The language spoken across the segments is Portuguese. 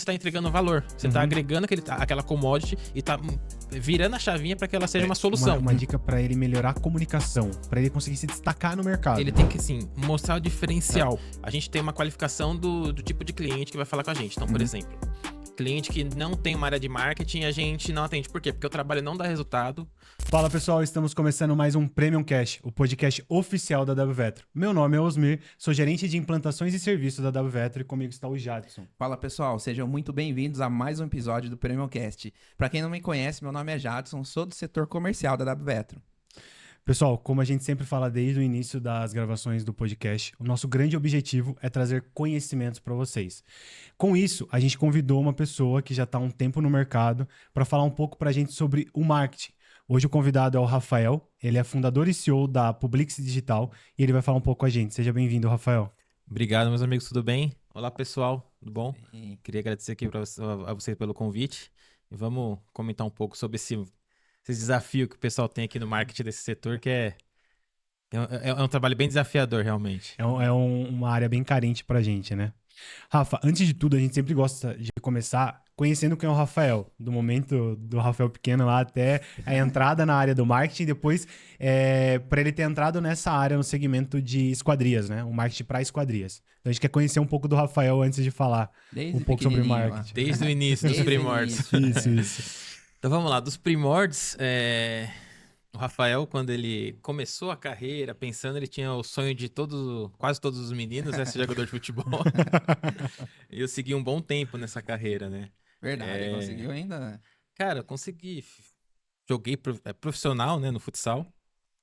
está entregando valor. Você está agregando aquela commodity e está virando a chavinha para que ela seja uma solução. Uma dica para ele melhorar a comunicação, para ele conseguir se destacar no mercado. Ele tem que, assim, mostrar o diferencial. A gente tem uma qualificação do tipo de cliente que vai falar com a gente. Então, por exemplo, cliente que não tem uma área de marketing, a gente não atende. Por quê? Porque o trabalho não dá resultado. Fala pessoal, estamos começando mais um Premium Cash, o podcast oficial da WVetro. Meu nome é Osmir, sou gerente de implantações e serviços da WVetro e comigo está o Jadson. Fala pessoal, sejam muito bem-vindos a mais um episódio do Premium Cast. Para quem não me conhece, meu nome é Jadson, sou do setor comercial da WVetro. Pessoal, como a gente sempre fala desde o início das gravações do podcast, o nosso grande objetivo é trazer conhecimentos para vocês. Com isso, a gente convidou uma pessoa que já está há um tempo no mercado para falar um pouco para a gente sobre o marketing. Hoje o convidado é o Rafael, ele é fundador e CEO da Publix Digital e ele vai falar um pouco com a gente. Seja bem-vindo, Rafael. Obrigado, meus amigos, tudo bem? Olá, pessoal, tudo bom? Queria agradecer aqui a você pelo convite e vamos comentar um pouco sobre esse desafio que o pessoal tem aqui no marketing desse setor, que é um trabalho bem desafiador, realmente. É uma área bem carente pra gente, né? Rafa, antes de tudo, a gente sempre gosta de começar conhecendo quem é o Rafael, do momento do Rafael pequeno lá até a entrada na área do marketing, depois para ele ter entrado nessa área no segmento de esquadrias, né? O marketing para esquadrias. Então a gente quer conhecer um pouco do Rafael antes de falar um pouco sobre marketing. Desde o início, dos primórdios. Isso. Então vamos lá, dos primórdios, o Rafael, quando ele começou a carreira, pensando, ele tinha o sonho de quase todos os meninos, ser jogador de futebol. E eu segui um bom tempo nessa carreira, né? Verdade, conseguiu ainda? Cara, eu consegui. Joguei profissional, né, no futsal.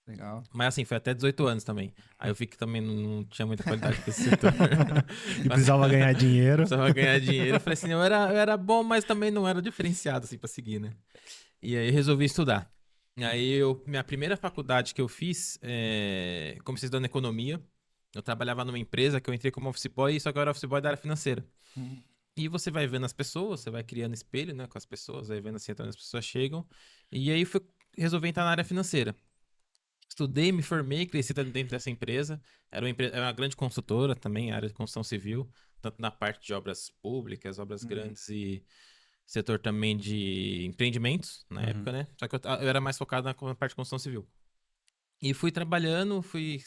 Legal. Mas assim, foi até 18 anos também. Aí eu vi que também não tinha muita qualidade pra esse setor. E precisava ganhar dinheiro. Precisava ganhar dinheiro. Eu falei assim, eu era bom, mas também não era diferenciado assim pra seguir, né? E aí eu resolvi estudar. E aí minha primeira faculdade que eu fiz, comecei estudando economia. Eu trabalhava numa empresa que eu entrei como office boy, só que eu era office boy da área financeira. E você vai vendo as pessoas, você vai criando espelho, né, com as pessoas, vai vendo assim, então as pessoas chegam. E aí resolvi entrar na área financeira. Estudei, me formei, cresci dentro dessa empresa. Era uma grande construtora também, área de construção civil, tanto na parte de obras públicas, obras grandes e setor também de empreendimentos, na época, né? Só que eu era mais focado na parte de construção civil. E fui trabalhando, fui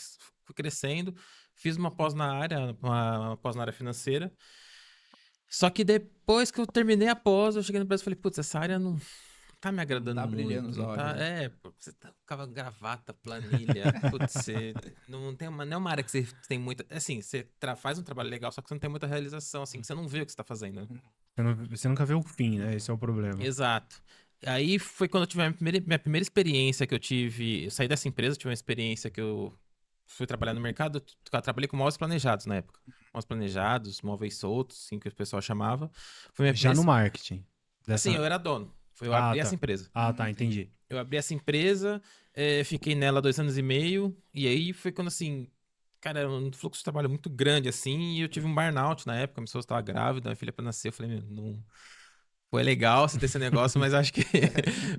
crescendo, fiz uma pós na área financeira. Só que depois que eu terminei a pós, eu cheguei no Brasil e falei, putz, essa área não tá me agradando muito. Tá brilhando os olhos. Tá, você ficava gravata, planilha, putz, não é uma área que você tem muita... Assim, você faz um trabalho legal, só que você não tem muita realização, assim, que você não vê o que você tá fazendo. Você nunca vê o fim, né? Esse é o problema. Exato. Aí foi quando eu tive minha primeira experiência que eu tive... Eu saí dessa empresa, tive uma experiência que eu fui trabalhar no mercado, eu trabalhei com móveis planejados na época. Móveis planejados, móveis soltos, assim que o pessoal chamava. Já no marketing. Sim, eu era dono. Eu abri essa empresa. Ah, tá, entendi. Eu abri essa empresa, fiquei nela 2 anos e meio, e aí foi quando, assim, cara, era um fluxo de trabalho muito grande, assim, e eu tive um burnout na época, minha esposa estava grávida, minha filha para nascer, eu falei, não... Foi legal você ter esse negócio, mas acho que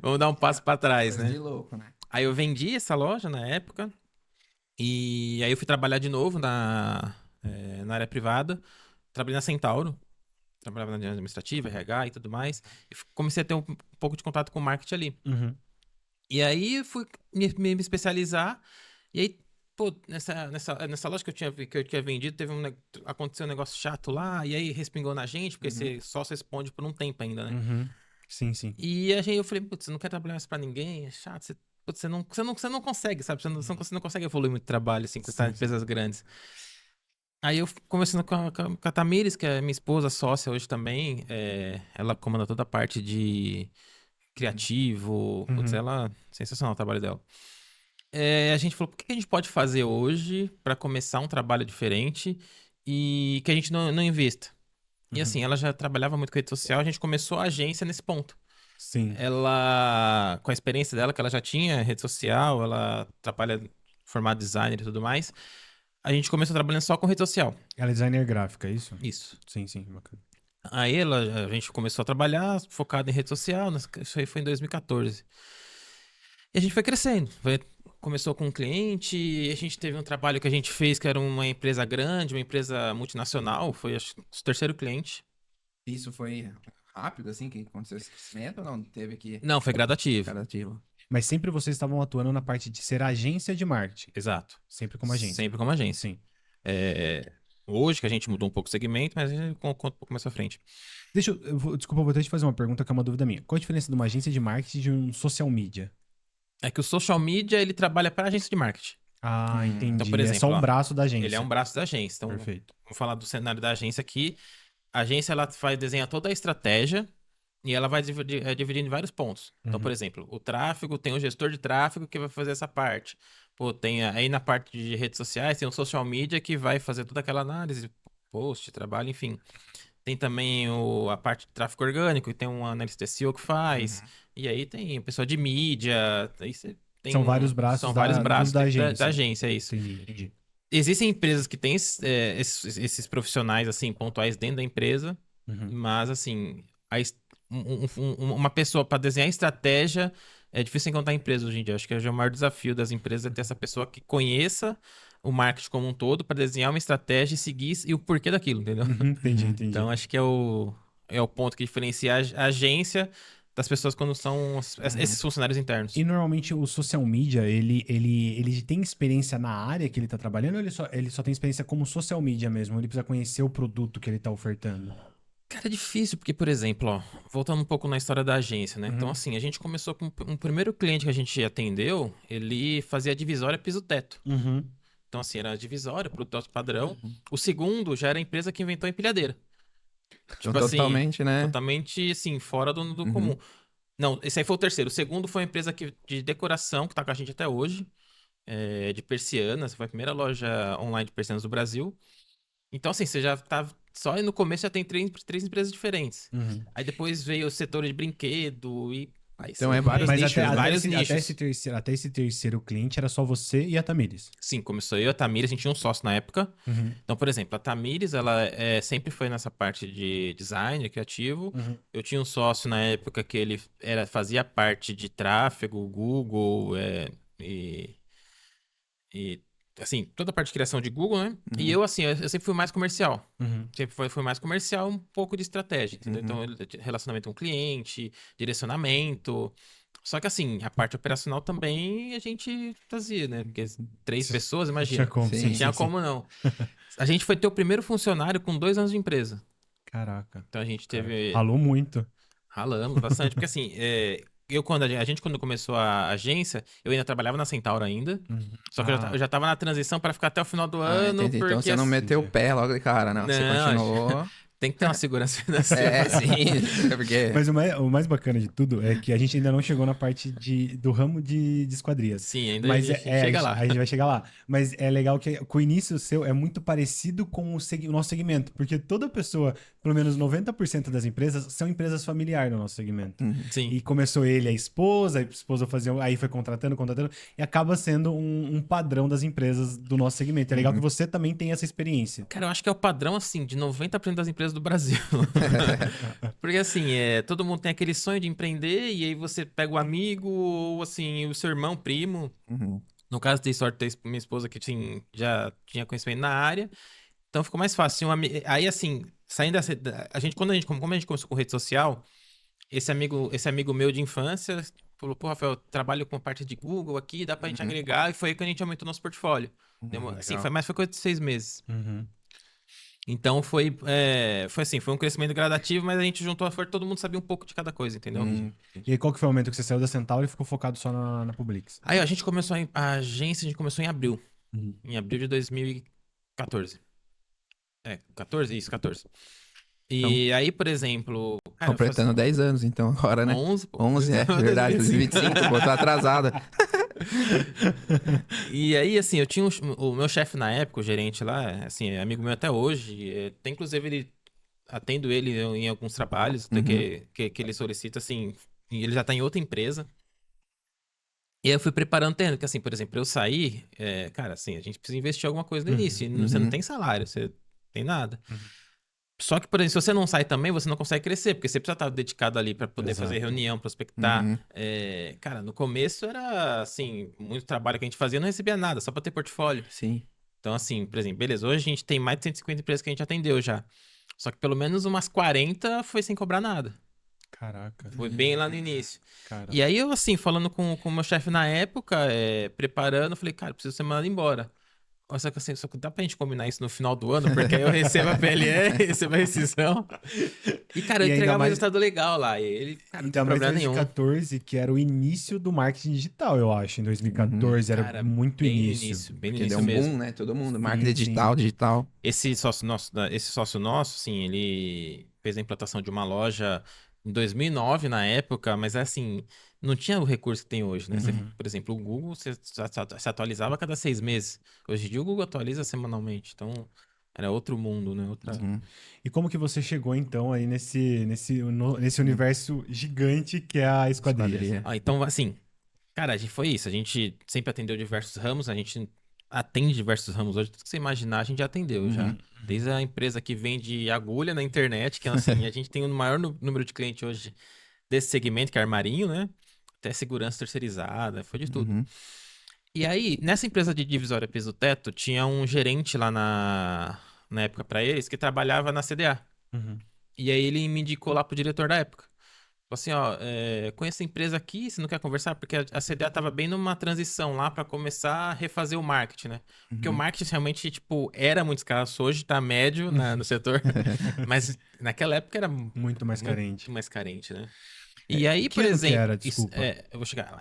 vamos dar um passo para trás, né? De louco, né? Aí eu vendi essa loja na época, e aí eu fui trabalhar de novo na área privada, trabalhei na Centauro, trabalhava na área administrativa, RH e tudo mais, e comecei a ter um pouco de contato com o marketing ali. E aí fui me especializar, e aí, pô, nessa loja que eu tinha vendido, aconteceu um negócio chato lá, e aí respingou na gente, porque você só se responde por um tempo ainda, né? Sim. E aí eu falei, putz, você não quer trabalhar mais pra ninguém, é chato, você não consegue, sabe? Você não consegue evoluir muito trabalho, assim, com essas empresas grandes. Aí eu conversando com a Tamires, que é minha esposa, sócia hoje também, ela comanda toda a parte de criativo, putz, sensacional o trabalho dela. A gente falou, o que a gente pode fazer hoje para começar um trabalho diferente e que a gente não invista? E assim, ela já trabalhava muito com rede social, a gente começou a agência nesse ponto. Sim. Ela, com a experiência dela, que ela já tinha rede social, ela trabalha formada designer e tudo mais, a gente começou trabalhando só com rede social. Ela é designer gráfica, é isso? Isso. Sim, bacana. Aí a gente começou a trabalhar focado em rede social, isso aí foi em 2014. E a gente foi crescendo. Começou com um cliente, e a gente teve um trabalho que a gente fez que era uma empresa grande, uma empresa multinacional, foi acho, o terceiro cliente. Isso foi rápido, assim, que aconteceu esse crescimento ou não? Teve que Não, foi gradativo. gradativo. Mas sempre vocês estavam atuando na parte de ser agência de marketing. Exato. Sempre como agência. Sempre como agência. Sim. Hoje que a gente mudou um pouco o segmento, mas a gente conta um pouco mais pra frente. Desculpa, eu vou ter que fazer uma pergunta que é uma dúvida minha. Qual a diferença de uma agência de marketing e de um social media? É que o social media, ele trabalha para agência de marketing. Ah, entendi. Então, por é exemplo, só um ó, braço da agência. Ele é um braço da agência. Então, Perfeito. vamos falar do cenário da agência aqui. A agência, ela faz, desenha toda a estratégia e ela vai dividindo em vários pontos. Então, por exemplo, o tráfego, tem o gestor de tráfego que vai fazer essa parte. Pô, tem aí na parte de redes sociais, tem o social media que vai fazer toda aquela análise, post, trabalho, enfim. Tem também a parte de tráfego orgânico, e tem um analista SEO que faz. E aí tem o pessoal de mídia. Aí você tem São vários braços são vários braços da da agência. agência, é isso. Entendi. Existem empresas que têm esses profissionais, assim, pontuais dentro da empresa, mas, assim, uma pessoa para desenhar estratégia é difícil encontrar empresa hoje em dia. Acho que o maior desafio das empresas é ter essa pessoa que conheça o marketing como um todo para desenhar uma estratégia e seguir e o porquê daquilo, entendeu? Entendi. Então, acho que é o ponto que diferencia a agência das pessoas quando são esses funcionários internos. E normalmente o social media, ele tem experiência na área que ele tá trabalhando ou ele só tem experiência como social media mesmo? Ele precisa conhecer o produto que ele tá ofertando? Cara, é difícil, porque, por exemplo, ó, voltando um pouco na história da agência, né? Então, assim, a gente começou com um primeiro cliente que a gente atendeu, ele fazia divisória piso-teto. Então, assim, era divisória, produto alto padrão. O segundo já era a empresa que inventou a empilhadeira. Então, Tipo assim, totalmente, né? totalmente, assim, fora do comum. Não, esse aí foi o terceiro. O segundo foi uma empresa de decoração, que tá com a gente até hoje, de persianas. Foi a primeira loja online de persianas do Brasil. Então, assim, você já tá. Só aí no começo já tem três empresas diferentes. Aí depois veio o setor de brinquedo e. Aí Então sim, é vários Mas nichos, até, vários até, nichos. até esse terceiro cliente era só você e a Tamires. Sim, começou eu e a Tamires, a gente tinha um sócio na época. Então, por exemplo, a Tamires, ela sempre foi nessa parte de design criativo. Eu tinha um sócio na época que ele fazia parte de tráfego, Google, e assim, toda a parte de criação de Google, né? E eu, assim, eu sempre fui mais comercial. Sempre fui mais comercial, um pouco de estratégia, entendeu? Então, relacionamento com o cliente, direcionamento. Só que, assim, a parte operacional também a gente fazia, né? Porque 3 pessoas, imagina. Tinha como, Sim, Não tinha como não. A gente foi ter o primeiro funcionário com 2 anos de empresa. Caraca. Então, a gente teve... Ralou muito. Ralamos bastante. Porque, assim, quando a gente quando começou a agência, eu ainda trabalhava na Centauro ainda. Só que eu já tava na transição para ficar até o final do ano. Entendi. Porque Então você não assim, meteu o pé logo de cara, não. Você Não, continuou. tem que ter uma segurança financeira. Sim. É porque... Mas o mais bacana de tudo é que a gente ainda não chegou na parte do ramo de esquadrias. Sim, ainda Mas a gente chega lá. A gente vai chegar lá. Mas é legal que o início seu é muito parecido com o nosso segmento. Porque toda pessoa, pelo menos 90% das empresas, são empresas familiares no nosso segmento. Sim. E começou ele, a esposa fazia, aí foi contratando, e acaba sendo um padrão das empresas do nosso segmento. É legal que você também tem essa experiência. Cara, eu acho que é o padrão, assim, de 90% das empresas do Brasil. Porque, assim, todo mundo tem aquele sonho de empreender e aí você pega o amigo ou, assim, o seu irmão, primo. No caso, dei sorte de ter minha esposa que já tinha conhecimento na área. Então, ficou mais fácil. Aí, assim, saindo como a gente começou com rede social, esse amigo meu de infância falou, pô, Rafael, eu trabalho com parte de Google aqui, dá pra gente agregar. E foi aí que a gente aumentou nosso portfólio. Assim, foi coisa de 6 meses. Então foi assim, foi um crescimento gradativo, mas a gente juntou a força, todo mundo sabia um pouco de cada coisa, entendeu? E aí, qual que foi o momento que você saiu da Centauro e ficou focado só na Publix? Aí a agência a gente começou em abril. Em abril de 2014. 14? Isso, 14. E aí, por exemplo... Cara, Completando 10 anos, então, agora, né? 11, pô. 11, verdade. 2025, pô, tô atrasada. E aí, assim, eu tinha o meu chefe na época, o gerente lá, assim, é amigo meu até hoje. Tem, inclusive, atendo ele em alguns trabalhos que ele solicita, assim, e ele já tá em outra empresa. E aí eu fui preparando terreno, que assim, por exemplo, eu sair, cara, assim, a gente precisa investir alguma coisa no início. E você não tem salário, você não tem nada. Só que, por exemplo, se você não sai também, você não consegue crescer, porque você precisa estar dedicado ali para poder fazer reunião, prospectar. Cara, no começo era, assim, muito trabalho que a gente fazia, não recebia nada, só para ter portfólio. Sim. Então, assim, por exemplo, beleza, hoje a gente tem mais de 150 empresas que a gente atendeu já. Só que pelo menos umas 40 foi sem cobrar nada. Caraca. Foi bem lá no início. Cara. E aí eu, assim, falando com o meu chefe na época, preparando, eu falei, cara, preciso ser mandado embora. Só que assim, só que dá pra gente combinar isso no final do ano, porque aí eu recebo a PLR, recebo a rescisão. E, cara, eu E ainda entregava um mais- resultado legal lá. E ele, cara, não Ainda tem mais em problema nenhum. 2014, que era o início do marketing digital, eu acho. Em 2014 era Cara, muito bem no início. início, bem no Porque deu início um mesmo. boom, né? Todo mundo. Sim, Marketing sim. digital. Esse sócio nosso, assim, ele fez a implantação de uma loja em 2009 na época, mas assim, não tinha o recurso que tem hoje, né? Por exemplo, o Google se atualizava a cada 6 meses. Hoje em dia o Google atualiza semanalmente, então era outro mundo, né? Outra... Uhum. E como que você chegou, então, aí nesse universo gigante que é a Esquadrilha? Esquadrilha. Então, assim, cara, a gente foi isso. A gente sempre atendeu diversos ramos, a gente atende diversos ramos hoje. Tudo que você imaginar, a gente já atendeu já. Desde a empresa que vende agulha na internet, que assim, a gente tem o maior número de clientes hoje desse segmento, que é armarinho, né? Até segurança terceirizada, foi de tudo. Uhum. E aí, nessa empresa de divisória piso-teto, tinha um gerente lá na época pra eles que trabalhava na CDA. Uhum. E aí ele me indicou lá pro diretor da época. Falou assim, ó, conheço a empresa aqui, você não quer conversar? Porque a CDA tava bem numa transição lá pra começar a refazer o marketing, né? Porque o marketing realmente, tipo, era muito escasso. Hoje tá médio no setor. Mas naquela época era Muito mais carente. muito mais carente, né? E aí, que por ano que exemplo... era? Desculpa. eu vou chegar.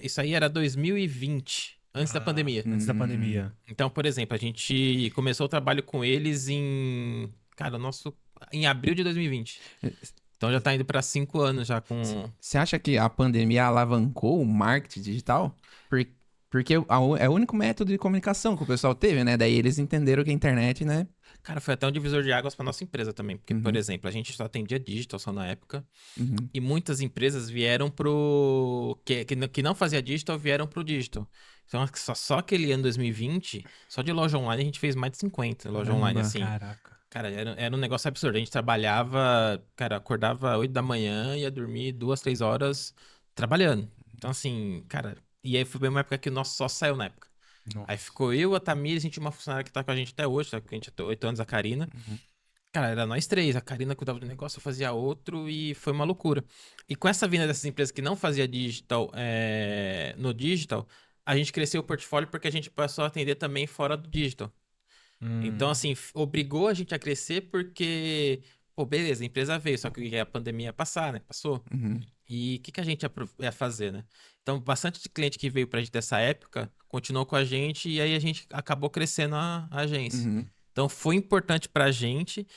Isso aí era 2020, antes da pandemia. Antes da pandemia. Então, por exemplo, a gente começou o trabalho com eles em... Cara, em abril de 2020. Então já tá indo pra 5 anos já com... Você acha que a pandemia alavancou o marketing digital? Porque é o único método de comunicação que o pessoal teve, né? Daí eles entenderam que a internet, né? Cara, foi até um divisor de águas pra nossa empresa também. Porque, por exemplo, a gente só atendia digital só na época. Uhum. E muitas empresas vieram que não fazia digital, vieram pro digital. Então, só aquele ano 2020, só de loja online, a gente fez mais de 50 loja online, Caramba. assim. Caraca. Cara, era um negócio absurdo. A gente trabalhava, cara, acordava 8 da manhã, ia dormir 2, 3 horas trabalhando. Então, assim, cara, e aí foi bem uma época que o nosso só saiu na época. Nossa. Aí ficou eu, a Tamires, a gente tinha uma funcionária que tá com a gente até hoje, tá com a gente há 8 anos, a Karina. Cara, era nós três. A Karina cuidava do negócio, eu fazia outro e foi uma loucura. E com essa vinda dessas empresas que não fazia digital no digital, a gente cresceu o portfólio porque a gente passou a atender também fora do digital. Então, assim, obrigou a gente a crescer porque, pô, beleza, a empresa veio, só que a pandemia ia passar, né? Passou. Uhum. E o que a gente ia fazer, né? Então, bastante de cliente que veio pra gente dessa época continuou com a gente e aí a gente acabou crescendo a agência. Uhum. Então, foi importante pra gente.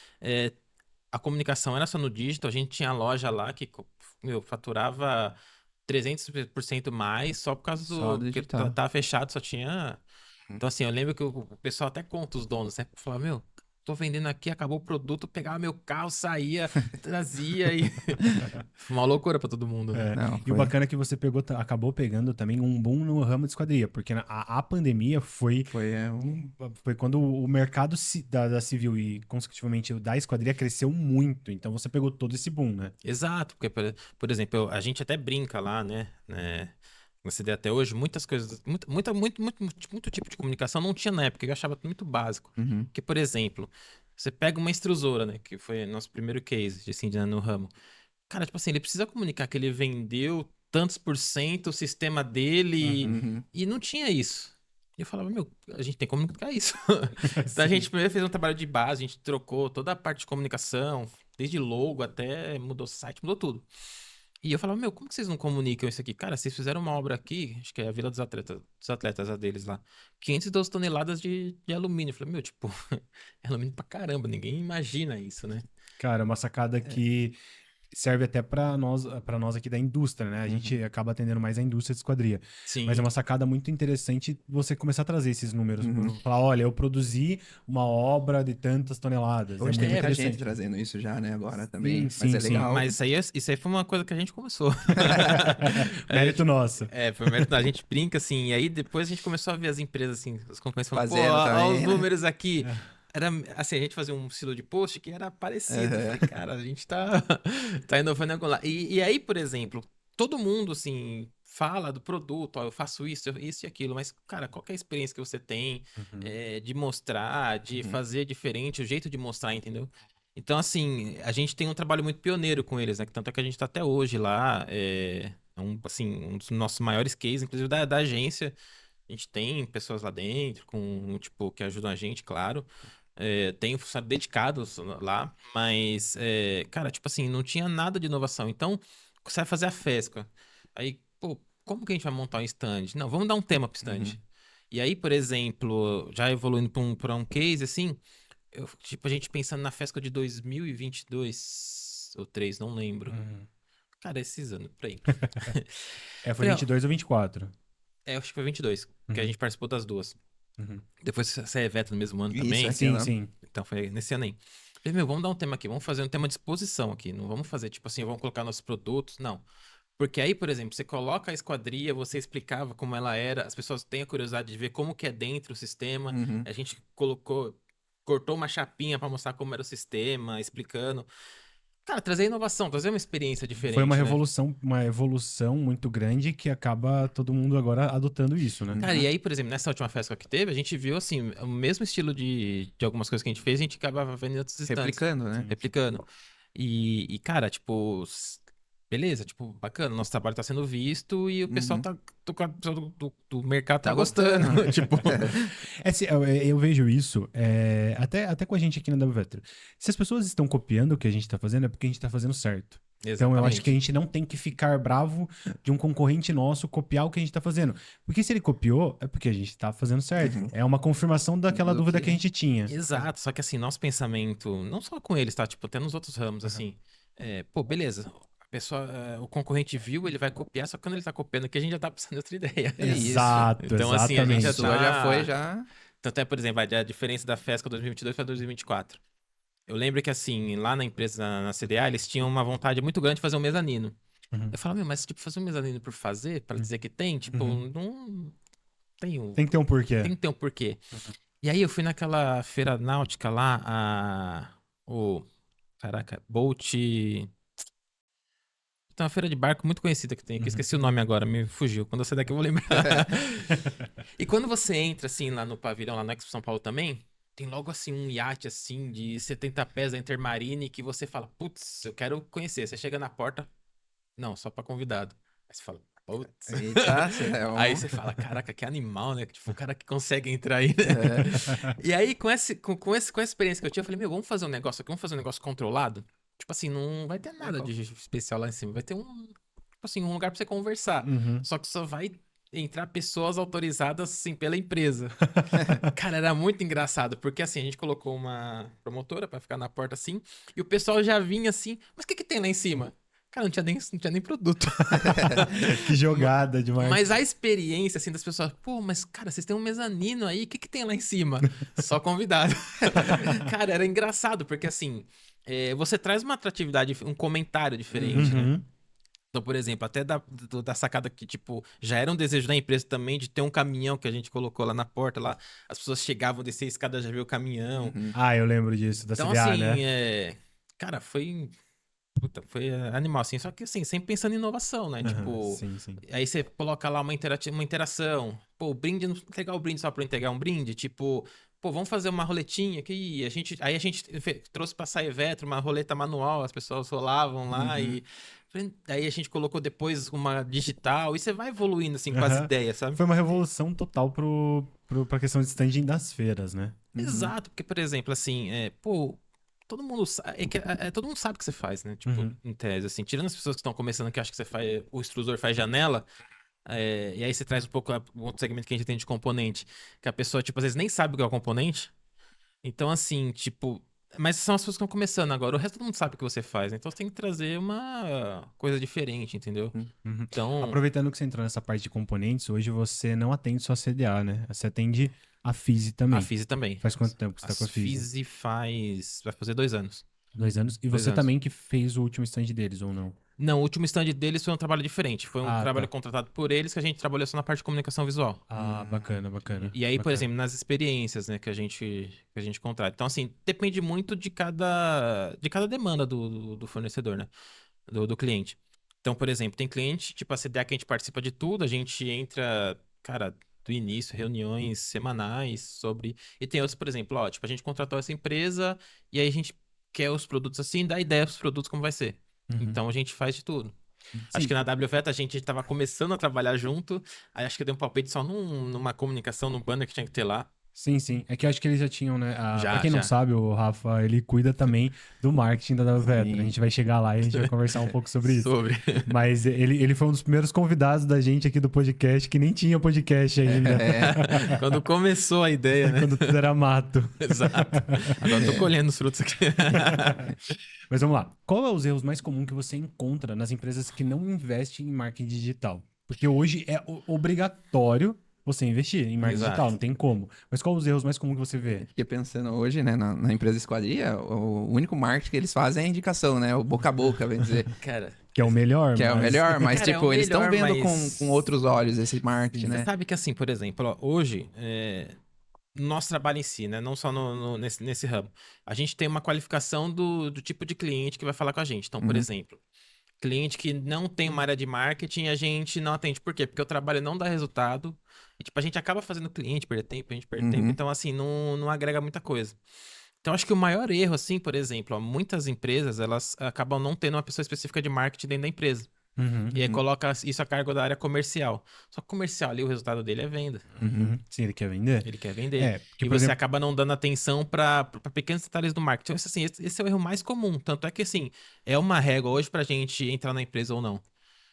A comunicação era só no digital, a gente tinha loja lá que, meu, faturava 300% mais só por causa Só do que digital. tava fechado, só tinha... Então, assim, eu lembro que o pessoal até conta os donos, né? Falava, meu, tô vendendo aqui, acabou o produto, eu pegava meu carro, saía, trazia e... Foi uma loucura pra todo mundo, né? É. Não, E o foi. bacana é que você acabou pegando também um boom no ramo de esquadria, porque a pandemia foi quando o mercado da civil e, consecutivamente, o da esquadria cresceu muito. Então você pegou todo esse boom, né? Exato, porque, por exemplo, a gente até brinca lá, né? Na CD até hoje, muitas coisas, muito tipo de comunicação não tinha na época, eu achava muito básico. Uhum. Que, por exemplo, você pega uma extrusora, né? Que foi nosso primeiro case, assim, no ramo. Cara, tipo assim, ele precisa comunicar que ele vendeu tantos por cento o sistema dele Uhum. e não tinha isso. E eu falava, meu, a gente tem que comunicar isso. Então a gente primeiro fez um trabalho de base, a gente trocou toda a parte de comunicação, desde logo até mudou o site, mudou tudo. E eu falava, meu, como que vocês não comunicam isso aqui? Cara, vocês fizeram uma obra aqui, acho que é a Vila dos Atletas, a deles lá. 512 toneladas de alumínio. Eu falei, meu, tipo, é alumínio pra caramba, ninguém imagina isso, né? Cara, é uma sacada que serve até para nós aqui da indústria, né? A gente acaba atendendo mais a indústria de esquadria. Sim. Mas é uma sacada muito interessante você começar a trazer esses números. Uhum. Falar, olha, eu produzi uma obra de tantas toneladas. Hoje é tem muito muita gente interessante. trazendo isso já, né? Agora também. Sim, Mas é sim. legal. Mas isso aí foi uma coisa que a gente começou. Mérito nosso. Foi mérito, a gente brinca assim, e aí depois a gente começou a ver as empresas assim, os concorrentes falando, pô, Fazendo ó também, os né? números aqui. Era assim, a gente fazia um estilo de post que era parecido. Eu falei, cara, a gente tá inovando em algum lado. E aí, por exemplo, todo mundo assim fala do produto, ó, eu faço isso e aquilo, mas, cara, qual que é a experiência que você tem de mostrar, de fazer diferente, o jeito de mostrar, entendeu? Então, assim, a gente tem um trabalho muito pioneiro com eles, né? Tanto é que a gente tá até hoje lá. Assim, um dos nossos maiores cases, inclusive da agência. A gente tem pessoas lá dentro tipo, que ajudam a gente, claro. Tem funcionários dedicados lá, mas, cara, tipo assim, não tinha nada de inovação. Então, você vai fazer a FESCA. Aí, pô, como que a gente vai montar um stand? Não, vamos dar um tema pro stand. Uhum. E aí, por exemplo, já evoluindo pra um case, assim, tipo, a gente pensando na FESCA de 2022 ou 3 não lembro. Uhum. Cara, esses anos, por aí. Foi Falei, ó, 22 ou 24? acho que foi 22, que a Uhum. gente participou das duas. Uhum. Depois você é Veto no mesmo ano Isso, também. aqui, Sim, né? sim. Então foi nesse ano aí. Falei, meu, vamos dar um tema aqui, vamos fazer um tema de exposição aqui. Não vamos fazer, tipo assim, vamos colocar nossos produtos. Não. Porque aí, por exemplo, você coloca a esquadria, você explicava como ela era, as pessoas têm a curiosidade de ver como que é dentro o sistema. Uhum. A gente cortou uma chapinha pra mostrar como era o sistema, explicando. Cara, trazer inovação, trazer uma experiência Foi uma diferente, né? revolução, uma evolução muito grande que acaba todo mundo agora adotando isso, né? Cara, e aí, por exemplo, nessa última festa que teve, a gente viu, assim, o mesmo estilo de algumas coisas que a gente fez, a gente acabava vendo em outros estantes. Replicando, né? Sim. Replicando. Cara, tipo, beleza, tipo, bacana, nosso trabalho tá sendo visto e o pessoal Uhum. o pessoal do mercado tá Tá gostando. gostando. Tipo, Eu vejo isso até com a gente aqui na WVetro. Se as pessoas estão copiando o que a gente tá fazendo, é porque a gente tá fazendo certo. Então eu acho que a exatamente. gente não tem que ficar bravo de um concorrente nosso copiar o que a gente tá fazendo. Porque se ele copiou, é porque a gente tá fazendo certo. Uhum. É uma confirmação daquela Do dúvida que- que a gente tinha. Exato, só que assim, nosso pensamento, não só com eles, tá? Tipo, até nos outros ramos, assim, pô, beleza, a pessoa, o concorrente viu, ele vai copiar, só que quando ele tá copiando aqui, a gente já tá pensando em outra ideia. Isso. Exato, Então, assim, a gente exatamente. já A sua já foi, tá. já. Tanto é, por exemplo, a diferença da FESCA 2022 para 2024. Eu lembro que, assim, lá na empresa, na CDA, eles tinham uma vontade muito grande de fazer um mezanino. Uhum. Eu falava, meu, mas, tipo, fazer um mezanino por fazer, para dizer que tem, tipo, Uhum. não tem o... Tem que ter um porquê. Tem que ter um porquê. E aí eu fui naquela feira náutica lá, caraca, Bolt... Tem uma feira de barco muito conhecida que tem aqui, Uhum. esqueci o nome agora, me fugiu. Quando eu sair daqui eu vou lembrar. E quando você entra, assim, lá no pavilhão, lá no Expo São Paulo também, tem logo, assim, um iate, assim, de 70 pés da Intermarine que você fala, putz, eu quero conhecer. Você chega na porta, não, só pra convidado. Aí você fala, putz. Eita, é um... Aí você fala, caraca, que animal, né? Tipo, o cara que consegue entrar aí, né? É. E aí, com essa experiência que eu tinha, eu falei, meu, vamos fazer um negócio aqui, vamos fazer um negócio controlado. Tipo assim, não vai ter nada de especial lá em cima. Vai ter tipo assim, um lugar pra você conversar. Uhum. Só que só vai entrar pessoas autorizadas, assim, pela empresa. Cara, era muito engraçado, porque assim, a gente colocou uma promotora pra ficar na porta assim, e o pessoal já vinha assim, mas o que que tem lá em cima? Cara, não tinha nem produto. Que jogada de marketing. Mas a experiência, assim, das pessoas, pô, mas, cara, vocês têm um mezanino aí, o que que tem lá em cima? Só convidado. Cara, era engraçado, porque assim, você traz uma atratividade, um comentário diferente, né? Uhum. Então, por exemplo, até da sacada que, tipo, já era um desejo da empresa também de ter um caminhão que a gente colocou lá na porta, lá, as pessoas chegavam, descer a escada, já viu o caminhão. Uhum. Ah, eu lembro disso, da Então, CDA, assim, né? cara, foi animal, assim, só que, assim, sempre pensando em inovação, né? Aham, Tipo, sim, sim. aí você coloca lá uma interação. Pô, o brinde, não entregar o brinde só pra entregar um brinde, tipo... Pô, vamos fazer uma roletinha aqui. Aí a gente trouxe pra sair Vetro uma roleta manual, as pessoas rolavam lá Uhum. e. Aí a gente colocou depois uma digital e você vai evoluindo assim com as Aham. ideias, sabe? Foi uma revolução total pra questão de standing das feiras, né? Uhum. Exato, porque, por exemplo, assim, pô, todo mundo sabe, todo mundo sabe o que você faz, né? Tipo, Uhum. em tese, assim, tirando as pessoas que estão começando que acham que você faz, o extrusor faz janela, e aí você traz um pouco o outro segmento que a gente tem de componente, que a pessoa, tipo, às vezes nem sabe o que é o componente. Então, assim, tipo. Mas são as pessoas que estão começando agora. O resto todo mundo sabe o que você faz, né? Então você tem que trazer uma coisa diferente, entendeu? Uhum. Então, Aproveitando que você entrou nessa parte de componentes, hoje você não atende só a CDA, né? Você atende a FISI também. a Fisi também. Faz quanto tempo que você tá com a A FISI? Fisi faz. Vai fazer 2 anos. 2 anos. E 2 você anos. também que fez o último stand deles, ou não? Não, o último stand deles foi um trabalho diferente. Foi um Ah, trabalho tá. contratado por eles que a gente trabalhou só na parte de comunicação visual. Ah, bacana, bacana. E aí, por Bacana. exemplo, nas experiências, né, que a gente contrata. Então, assim, depende muito de cada demanda do fornecedor, né? Do cliente. Então, por exemplo, tem cliente, tipo a CDA que a gente participa de tudo, a gente entra, cara, do início, reuniões semanais sobre. E tem outros, por exemplo, ó, tipo, a gente contratou essa empresa e aí a gente quer os produtos assim, dá ideia dos produtos como vai ser. Então a gente faz de tudo. Acho que na WVET a gente tava começando a trabalhar junto, aí acho que eu dei um palpite só numa comunicação, num banner que tinha que ter lá. Sim, sim. É que eu acho que eles já tinham, né? Pra quem não Já. sabe, o Rafa, ele cuida também do marketing da Vetra. Sim. A gente vai chegar lá e a gente vai conversar um pouco sobre isso. Sobre. Mas ele foi um dos primeiros convidados da gente aqui do podcast, que nem tinha podcast ainda. Quando começou a ideia, né? Quando tudo era mato. Exato. Agora eu tô colhendo os frutos aqui. Mas vamos lá. Qual é os erros mais comuns que você encontra nas empresas que não investem em marketing digital? Porque hoje é obrigatório você investir em marketing Exato. digital, não tem como. Mas qual os erros mais comuns que você vê? Fiquei pensando hoje, né, na empresa Esquadria, o único marketing que eles fazem é a indicação, né? O boca a boca, vem dizer. Cara, Que é o melhor, Que é o mas- melhor, mas, Cara, é tipo, o eles estão melhor, vendo mas- com outros olhos esse marketing, você né? sabe que assim, por exemplo, ó, hoje, nosso trabalho em si, né? Não só nesse ramo. A gente tem uma qualificação do tipo de cliente que vai falar com a gente. Então, por exemplo, cliente que não tem uma área de marketing, a gente não atende. Por quê? Porque o trabalho não dá resultado. E, tipo, a gente acaba fazendo cliente perder tempo, a gente perde tempo. Então, assim, não agrega muita coisa. Então, acho que o maior erro, assim, por exemplo, ó, muitas empresas, elas acabam não tendo uma pessoa específica de marketing dentro da empresa. Uhum, E aí coloca isso a cargo da área comercial. Só que o comercial ali, o resultado dele é venda. uhum. Sim, ele quer vender? Ele quer vender. É, porque, E por você exemplo, acaba não dando atenção para pequenos detalhes do marketing. Então, assim, esse é o erro mais comum. Tanto é que, assim, é uma régua hoje pra gente entrar na empresa ou não.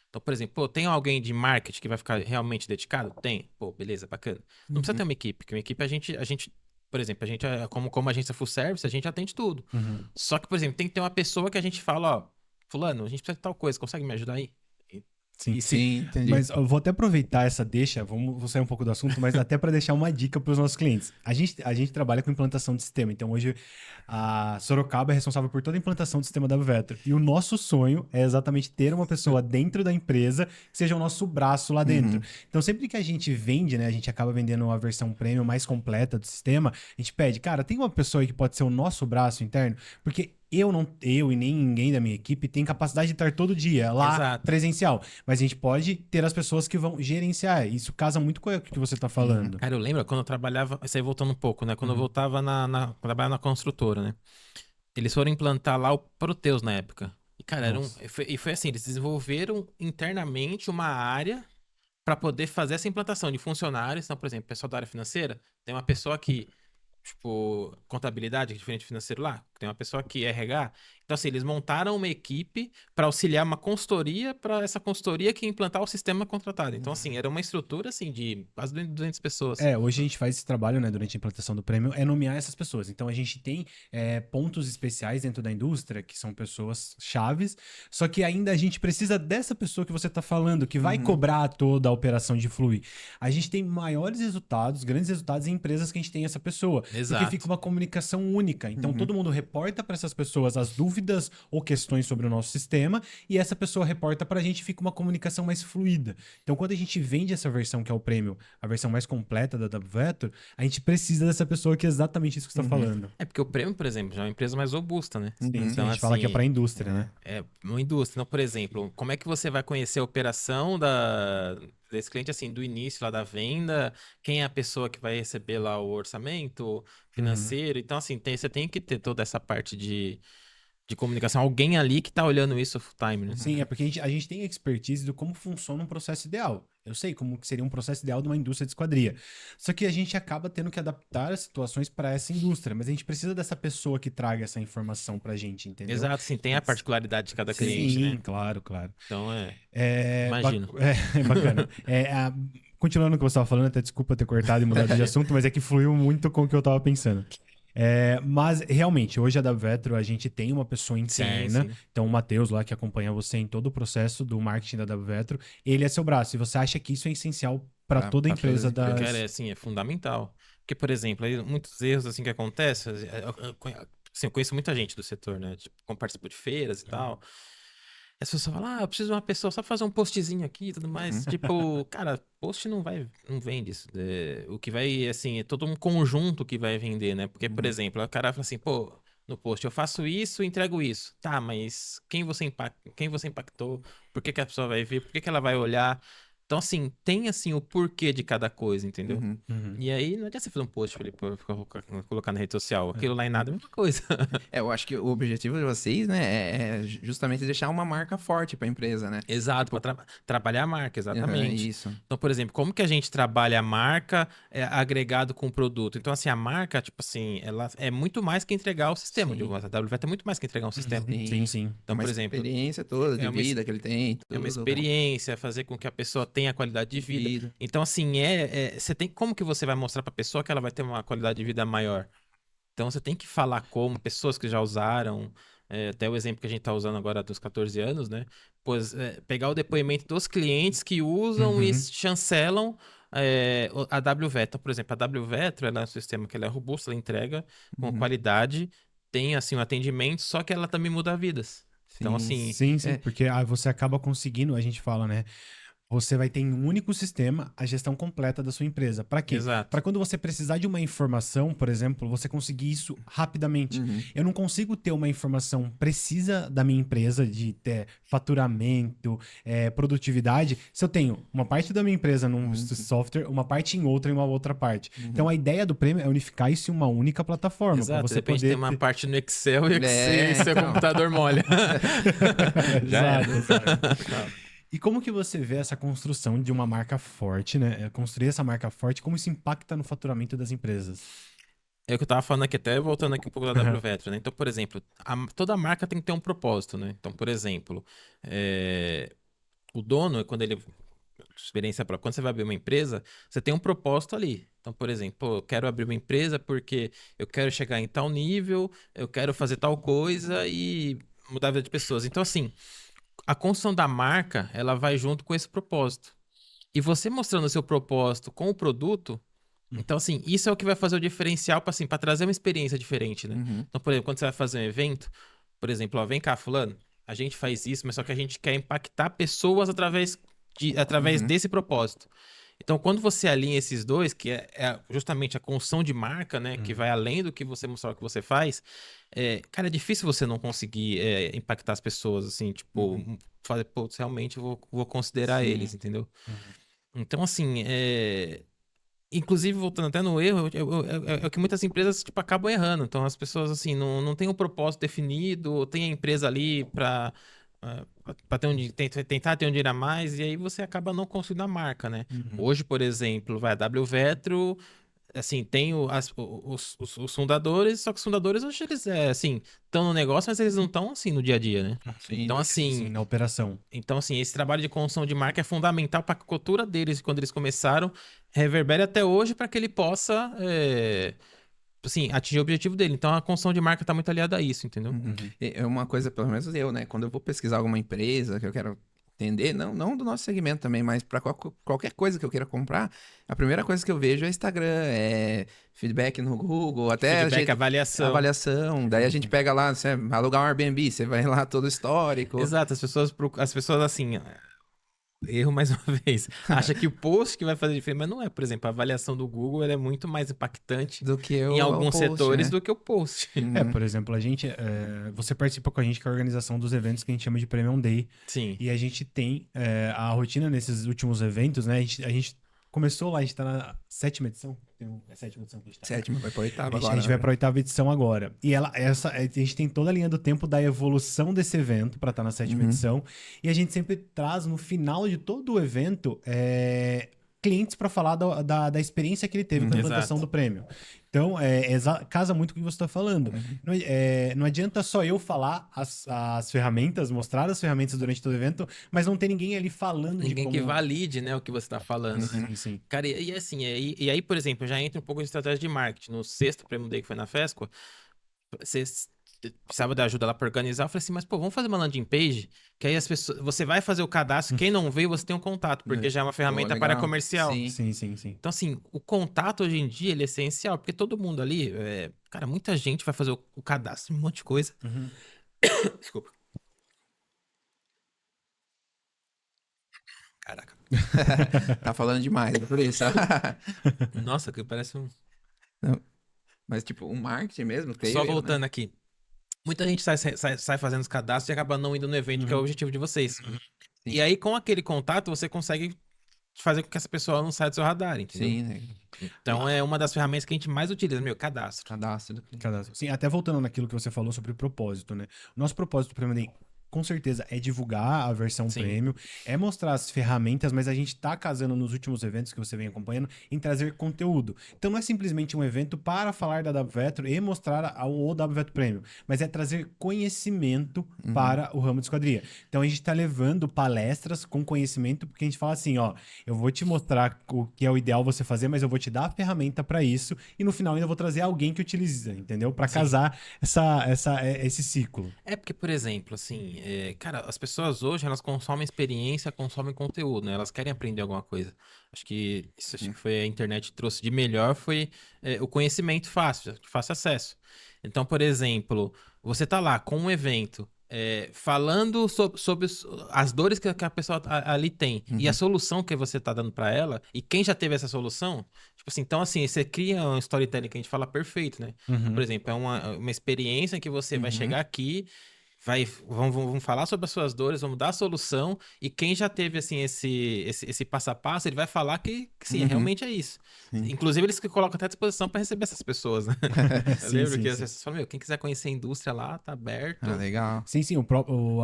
Então, por exemplo, pô, tem alguém de marketing que vai ficar realmente dedicado? Tem. Pô, beleza, bacana. Não precisa ter uma equipe, porque uma equipe a gente, por exemplo, a gente, como agência full service, a gente atende tudo. Uhum. Só que, por exemplo, tem que ter uma pessoa que a gente fala, ó, fulano, a gente precisa de tal coisa, consegue me ajudar aí? Sim. Sim, entendi. Mas eu vou até aproveitar essa deixa, vou sair um pouco do assunto, mas até para deixar uma dica para os nossos clientes. A gente trabalha com implantação de sistema, então hoje a Sorocaba é responsável por toda a implantação do sistema da Vetro. E o nosso sonho é exatamente ter uma pessoa dentro da empresa que seja o nosso braço lá dentro. Então sempre que a gente vende, né, a gente acaba vendendo a versão premium mais completa do sistema, a gente pede, cara, tem uma pessoa aí que pode ser o nosso braço interno? Porque eu e nem ninguém da minha equipe tem capacidade de estar todo dia lá Exato. presencial. Mas a gente pode ter as pessoas que vão gerenciar. Isso casa muito com o que você tá falando. Cara, eu lembro quando eu trabalhava, isso aí voltando um pouco, né? Quando eu voltava trabalhar na construtora, né? Eles foram implantar lá o Proteus na época. E, cara, Nossa. foi assim, eles desenvolveram internamente uma área para poder fazer essa implantação de funcionários. Então, por exemplo, o pessoal da área financeira, tem uma pessoa que, tipo, contabilidade, que é diferente de financeiro lá, tem uma pessoa que é RH. Então, assim, eles montaram uma equipe para auxiliar uma consultoria, para essa consultoria que ia implantar o sistema contratado. Então, assim, era uma estrutura, assim, de quase 200 pessoas. Hoje a gente faz esse trabalho, né, durante a implantação do prêmio, é nomear essas pessoas. Então a gente tem pontos especiais dentro da indústria, que são pessoas chaves, só que ainda a gente precisa dessa pessoa que você está falando, que vai cobrar toda a operação de fluir. A gente tem maiores resultados, grandes resultados em empresas que a gente tem essa pessoa. Exato. Porque fica uma comunicação única. Então todo mundo reporta para essas pessoas as dúvidas ou questões sobre o nosso sistema, e essa pessoa reporta para a gente, fica uma comunicação mais fluida. Então quando a gente vende essa versão que é o prêmio, a versão mais completa da Vetor, a gente precisa dessa pessoa que é exatamente isso que você está falando. É porque o prêmio, por exemplo, já é uma empresa mais robusta, né? Sim, Então, a gente fala que é assim, para a indústria, né? É uma indústria. Então, por exemplo, como é que você vai conhecer a operação desse cliente, assim, do início lá da venda? Quem é a pessoa que vai receber lá o orçamento financeiro? Então, assim, você tem que ter toda essa parte de comunicação. Alguém ali que tá olhando isso full time, né? Sim, é porque a gente tem expertise do como funciona um processo ideal. Eu sei como que seria um processo ideal de uma indústria de esquadria. Só que a gente acaba tendo que adaptar as situações para essa indústria, mas a gente precisa dessa pessoa que traga essa informação pra gente, entendeu? Exato, sim, tem a particularidade de cada cliente, Sim, né? claro, claro. Então, Imagino. imagino. É bacana. Continuando o que você estava falando, até desculpa ter cortado e mudado de assunto, mas é que fluiu muito com o que eu estava pensando. Mas realmente, hoje a da Vetro a gente tem uma pessoa interna, sim. então o Matheus lá que acompanha você em todo o processo do marketing da Vetro, ele é seu braço, e você acha que isso é essencial para toda a pra empresa todas as das... Cara, assim, é fundamental. Porque, por exemplo, aí, muitos erros assim que acontecem, assim, eu conheço muita gente do setor, né? Tipo, como participo de feiras e tal. E as pessoas falam, eu preciso de uma pessoa só pra fazer um postzinho aqui e tudo mais. Tipo, cara, post não vende isso. O que vai, assim, é todo um conjunto que vai vender, né? Porque, por exemplo, o cara fala assim, pô, no post eu faço isso, entrego isso. Tá, mas quem você impactou? Por que que a pessoa vai ver? Por que que ela vai olhar? Então, assim, tem, assim, o porquê de cada coisa, entendeu? Uhum. E aí, não adianta você fazer um post, Felipe, pra colocar na rede social. Aquilo lá em nada é a mesma coisa. Eu acho que o objetivo de vocês, né, é justamente deixar uma marca forte pra empresa, né? Exato, para trabalhar a marca, Aham, exatamente. isso. Então, por exemplo, como que a gente trabalha a marca agregado com o produto? Então, assim, a marca, tipo assim, ela é muito mais que entregar o sistema. Sim. A WVET é muito mais que entregar um sistema. Sim, sim. Então, Uma por exemplo, experiência toda de é uma ex- vida que ele tem, é uma tudo, experiência, fazer com que a pessoa tenha qualidade de vida. Então, assim, você tem, como que você vai mostrar para a pessoa que ela vai ter uma qualidade de vida maior? Então, você tem que falar como pessoas que já usaram, até o exemplo que a gente está usando agora dos 14 anos, né? Pois, pegar o depoimento dos clientes que usam e chancelam a WVET. Então, por exemplo, a WVET, ela é um sistema que ela é robusto, ela entrega com Uhum. qualidade, tem, assim, um atendimento, só que ela também muda vidas. Então, Sim. assim, Sim, sim, porque você acaba conseguindo, a gente fala, né? Você vai ter em um único sistema a gestão completa da sua empresa. Para quê? exato. Para quando você precisar de uma informação, por exemplo, você conseguir isso rapidamente. Uhum. Eu não consigo ter uma informação precisa da minha empresa, de ter faturamento, produtividade, se eu tenho uma parte da minha empresa num software, uma parte em outra e uma outra parte. Então a ideia do prêmio é unificar isso em uma única plataforma. Para Exato, você de repente poder tem uma parte no Excel e seu então. computador molha. Já era. Exato. E como que você vê essa construção de uma marca forte, né? Construir essa marca forte, como isso impacta no faturamento das empresas? É o que eu tava falando aqui, até voltando aqui um pouco da WVET, né? Então, por exemplo, toda marca tem que ter um propósito, né? Então, por exemplo, o dono, quando ele... Experiência própria. Quando você vai abrir uma empresa, você tem um propósito ali. Então, por exemplo, pô, eu quero abrir uma empresa porque eu quero chegar em tal nível, eu quero fazer tal coisa e mudar a vida de pessoas. Então, assim, a construção da marca, ela vai junto com esse propósito. E você mostrando o seu propósito com o produto, então, assim, isso é o que vai fazer o diferencial para assim, trazer uma experiência diferente, né? Uhum. Então, por exemplo, quando você vai fazer um evento, por exemplo, ó, vem cá, fulano, a gente faz isso, mas só que a gente quer impactar pessoas através Uhum. desse propósito. Então, quando você alinha esses dois, que é justamente a construção de marca, né? Que vai além do que você mostrar o que você faz, cara, é difícil você não conseguir impactar as pessoas, assim, tipo, fazer, pô, realmente eu vou considerar Sim. eles, entendeu? Então, assim, inclusive, voltando até no erro, é o que muitas empresas, tipo, acabam errando. Então, as pessoas, assim, não têm um propósito definido, tem a empresa ali para tentar ter um dinheiro a mais, e aí você acaba não construindo a marca, né? Hoje, por exemplo, vai a WVetro, assim, tem os fundadores, só que os fundadores, hoje eles, assim, estão no negócio, mas eles não estão, assim, no dia a dia, né? Sim. Então, assim, Sim, na operação. então, assim, esse trabalho de construção de marca é fundamental para a cultura deles, quando eles começaram, reverbere até hoje para que ele possa, assim, atingir o objetivo dele. Então, a construção de marca está muito aliada a isso, entendeu? Uhum. É uma coisa, pelo menos eu, né? Quando eu vou pesquisar alguma empresa que eu quero entender, não do nosso segmento também, mas para qualquer coisa que eu queira comprar, a primeira coisa que eu vejo é Instagram, é feedback no Google, até Feedback, avaliação. avaliação. Daí a gente pega lá, você alugar um Airbnb, você vai lá todo histórico. Exato, as pessoas assim, erro mais uma vez, acha que o post que vai fazer diferença, mas não é. Por exemplo, a avaliação do Google ela é muito mais impactante Do que em alguns post, setores né? do que o post. Por exemplo, você participa com a gente, que é a organização dos eventos que a gente chama de Premium Day. Sim. E a gente tem a rotina nesses últimos eventos, né? A gente começou lá, a gente tá na 7ª edição. É a 7ª edição que a gente tá. Sétima, vai pra oitava A agora. gente vai né? pra 8ª edição agora. E a gente tem toda a linha do tempo da evolução desse evento pra estar na 7ª edição. E a gente sempre traz no final de todo o evento clientes pra falar da experiência que ele teve com a implantação Exato. do prêmio. Então, casa muito com o que você está falando. Não adianta só eu falar as ferramentas, mostrar as ferramentas durante todo o evento, mas não ter ninguém ali falando de Ninguém como... que valide, né, o que você está falando. Sim, sim. Cara, e assim, e aí, por exemplo, já entra um pouco de estratégia de marketing. No sexto Prêmio Day que foi na FESCO, você precisava de ajuda lá para organizar. Eu falei assim, mas pô, vamos fazer uma landing page, que aí as pessoas, você vai fazer o cadastro, quem não veio, você tem um contato, porque já é uma ferramenta para legal. comercial. Sim. Sim. Então, assim, o contato hoje em dia, ele é essencial, porque todo mundo ali, cara, muita gente vai fazer o cadastro, um monte de coisa. Desculpa. Caraca. Tá falando demais, é por isso. Nossa, que parece um... Mas, tipo, o marketing mesmo, creio Só eu, né? voltando aqui. Muita gente sai fazendo os cadastros e acaba não indo no evento, que é o objetivo de vocês. E aí, com aquele contato, você consegue fazer com que essa pessoa não saia do seu radar, entendeu? Sim, né? Então é uma das ferramentas que a gente mais utiliza, cadastro. Cadastro do cliente. Cadastro. Sim, até voltando naquilo que você falou sobre o propósito, né? O nosso propósito para mim, com certeza, é divulgar a versão Sim. premium, é mostrar as ferramentas, mas a gente tá casando nos últimos eventos que você vem acompanhando em trazer conteúdo. Então não é simplesmente um evento para falar da WVetro e mostrar o WVetro Premium, mas é trazer conhecimento para o ramo de esquadria. Então a gente tá levando palestras com conhecimento, porque a gente fala assim, ó, eu vou te mostrar o que é o ideal você fazer, mas eu vou te dar a ferramenta para isso e no final ainda vou trazer alguém que utiliza, entendeu? Para casar esse ciclo. É porque, por exemplo, assim, cara, as pessoas hoje, elas consomem experiência, consomem conteúdo, né? Elas querem aprender alguma coisa. Acho que foi a internet trouxe de melhor, foi o conhecimento fácil, de fácil acesso. Então, por exemplo, você tá lá com um evento, falando sobre as dores que a pessoa ali tem e a solução que você tá dando pra ela, e quem já teve essa solução, tipo assim, então assim, você cria um storytelling que a gente fala perfeito, né? Então, por exemplo, é uma experiência que você vai chegar aqui, vamos falar sobre as suas dores, vamos dar a solução, e quem já teve, assim, esse passo a passo, ele vai falar que sim, realmente é isso. Sim. Inclusive, eles que colocam até à disposição para receber essas pessoas, né? Eu Sim, lembro sim, que as sim. pessoas falam, quem quiser conhecer a indústria lá, tá aberto. Ah, legal. Sim, sim,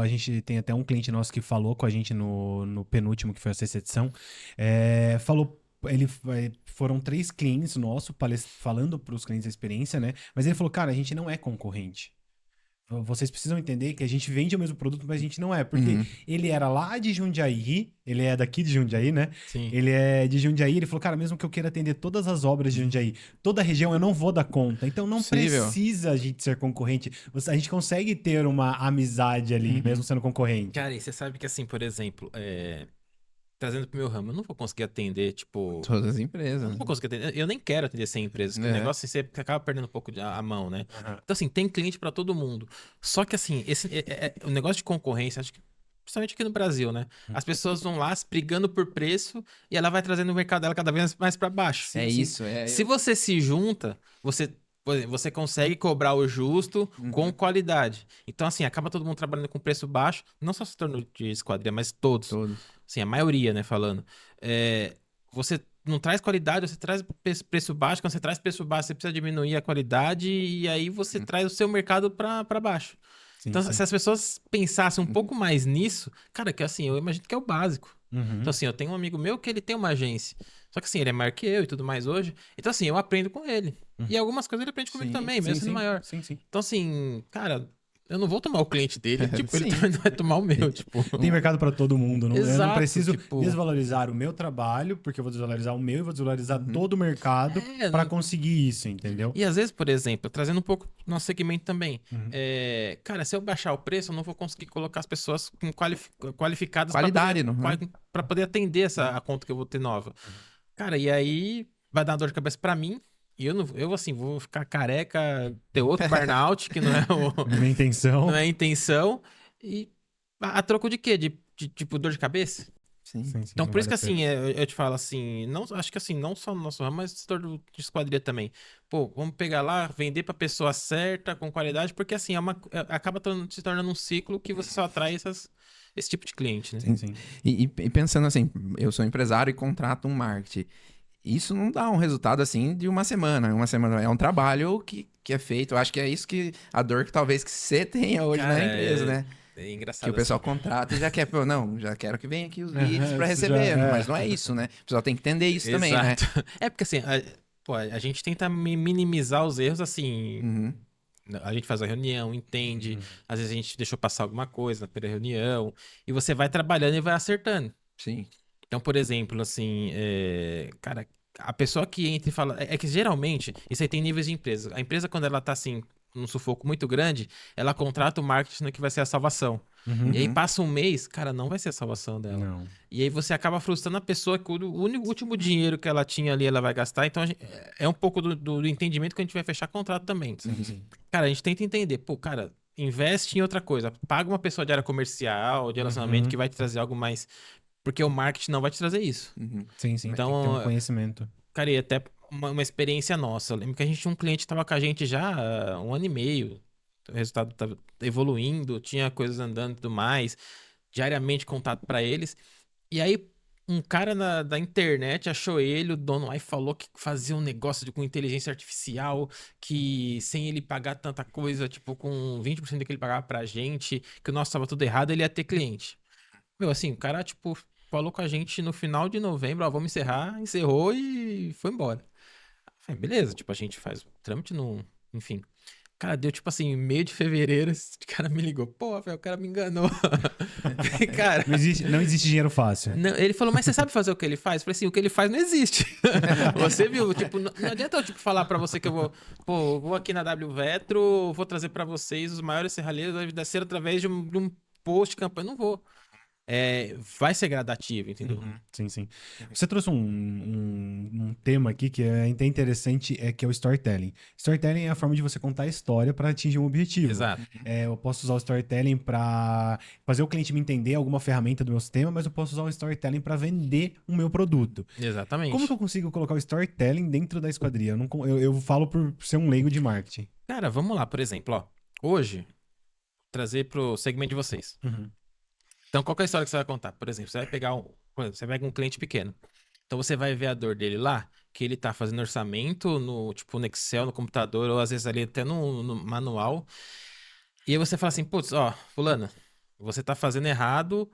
a gente tem até um cliente nosso que falou com a gente no penúltimo, que foi a sexta edição, foram 3 clientes nossos falando para os clientes a experiência, né? Mas ele falou, cara, a gente não é concorrente. Vocês precisam entender que a gente vende o mesmo produto, mas a gente não é. Porque ele era lá de Jundiaí, ele é daqui de Jundiaí, né? Sim. Ele é de Jundiaí, ele falou, cara, mesmo que eu queira atender todas as obras de Jundiaí, toda a região, eu não vou dar conta. Então não Possível. precisa a gente ser concorrente. A gente consegue ter uma amizade ali, mesmo sendo concorrente. Cara, e você sabe que assim, por exemplo, trazendo pro meu ramo, eu não vou conseguir atender, tipo... Todas as empresas. Eu não vou conseguir atender, eu nem quero atender 100 empresas, porque o negócio assim, você acaba perdendo um pouco a mão, né? Então assim, tem cliente pra todo mundo. Só que assim, o negócio de concorrência, acho que principalmente aqui no Brasil, né? As pessoas vão lá brigando por preço e ela vai trazendo o mercado dela cada vez mais pra baixo. É isso. Se você se junta, você consegue cobrar o justo com qualidade. Então, assim, acaba todo mundo trabalhando com preço baixo, não só o setor de esquadria, mas todos. Todos. Assim, a maioria, né, falando. Você não traz qualidade, você traz preço baixo. Quando você traz preço baixo, você precisa diminuir a qualidade e aí você traz o seu mercado pra baixo. Sim, Então, sim. se as pessoas pensassem um pouco mais nisso, cara, que assim, eu imagino que é o básico. Então, assim, eu tenho um amigo meu que ele tem uma agência. Só que assim, ele é maior que eu e tudo mais hoje. Então, assim, eu aprendo com ele. E algumas coisas ele aprende comigo Sim, também, mesmo sendo maior. Sim, sim. Então, assim, cara, eu não vou tomar o cliente dele, tipo, ele Sim. também não vai tomar o meu, tipo. Tem mercado para todo mundo. Eu não Exato, preciso tipo- desvalorizar o meu trabalho, porque eu vou desvalorizar o meu e vou desvalorizar todo o mercado para não- conseguir isso, entendeu? E às vezes, por exemplo, trazendo um pouco do nosso segmento também. Cara, se eu baixar o preço, eu não vou conseguir colocar as pessoas com qualificadas Qualidade, para poder atender a conta que eu vou ter nova. Cara, e aí vai dar uma dor de cabeça pra mim. E eu assim, vou ficar careca, ter outro burnout, que não é Minha intenção. não é a intenção. E a troco de quê? De tipo dor de cabeça? Sim. Sim, sim, Então, não por isso que vale a assim, eu te falo assim, não, acho que assim, não só no nosso ramo, mas no setor de esquadria também. Pô, vamos pegar lá, vender pra pessoa certa, com qualidade, porque assim, acaba se tornando um ciclo que você só atrai esse tipo de cliente, né? pena. Sim, sim. E pensando assim, eu sou empresário e contrato um marketing. Isso não dá um resultado assim de uma semana. Uma semana é um trabalho que é feito. Eu acho que é isso que a dor que talvez que você tenha hoje Cara, na empresa, né? É engraçado. Que o pessoal assim. contrata e já quer, pô, não, já quero que venha aqui os Aham, leads pra isso receber. já é. Mas não é isso, né? O pessoal tem que entender isso também, né? Exato. É porque assim, a gente tenta minimizar os erros assim. Uhum. A gente faz a reunião, entende. Às vezes a gente deixou passar alguma coisa na primeira reunião. E você vai trabalhando e vai acertando. Sim. Então, por exemplo, assim, cara, a pessoa que entra e fala. É que geralmente, isso aí tem níveis de empresa. A empresa, quando ela tá assim, num sufoco muito grande, ela contrata o marketing que vai ser a salvação. E aí passa um mês, cara, não vai ser a salvação dela. Não. E aí você acaba frustrando a pessoa que o último dinheiro que ela tinha ali, ela vai gastar. Então, é um pouco do entendimento que a gente vai fechar contrato também. Cara, a gente tenta entender. Pô, cara, investe em outra coisa. Paga uma pessoa de área comercial, de relacionamento, que vai te trazer algo mais... Porque o marketing não vai te trazer isso. Sim, sim. Então, Tem que ter um conhecimento. Cara, e até uma experiência nossa. Eu lembro que a gente tinha um cliente que estava com a gente já há 1 ano e meio. O resultado estava evoluindo, tinha coisas andando e tudo mais. Diariamente contato para eles. E aí, um cara da internet achou ele, o dono lá, e falou que fazia um negócio com inteligência artificial, que sem ele pagar tanta coisa, tipo, com 20% do que ele pagava pra gente, que o nosso tava tudo errado, ele ia ter cliente. Meu, assim, o cara, tipo, falou com a gente no final de novembro, ó, vamos encerrar, encerrou e foi embora. Falei, beleza, tipo, a gente faz o trâmite no... Enfim. Cara, deu tipo assim, meio de fevereiro, esse cara me ligou. Pô, velho, o cara me enganou. Cara, Não existe dinheiro fácil. ele falou, mas você sabe fazer o que ele faz? Eu falei assim, o que ele faz não existe. Você viu? Tipo, não adianta eu tipo, falar pra você que eu vou... Pô, vou aqui na W Vetro, vou trazer pra vocês os maiores serralheiros da ser através de um post de campanha. Não vou. Vai ser gradativo, entendeu? Sim, sim. Você trouxe um tema aqui que é até interessante, que é o storytelling. Storytelling é a forma de você contar a história para atingir um objetivo. Exato. Eu posso usar o storytelling para fazer o cliente me entender alguma ferramenta do meu sistema, mas eu posso usar o storytelling para vender o meu produto. Exatamente. Como que eu consigo colocar o storytelling dentro da esquadria? Eu falo por ser um leigo de marketing. Cara, vamos lá, por exemplo, ó. Hoje, trazer pro segmento de vocês. Então, qual que é a história que você vai contar? Por exemplo, você vai pegar você pega um cliente pequeno. Então, você vai ver a dor dele lá, que ele tá fazendo orçamento no Excel, no computador, ou às vezes ali até no manual. E aí você fala assim, putz, ó, fulana, você tá fazendo errado.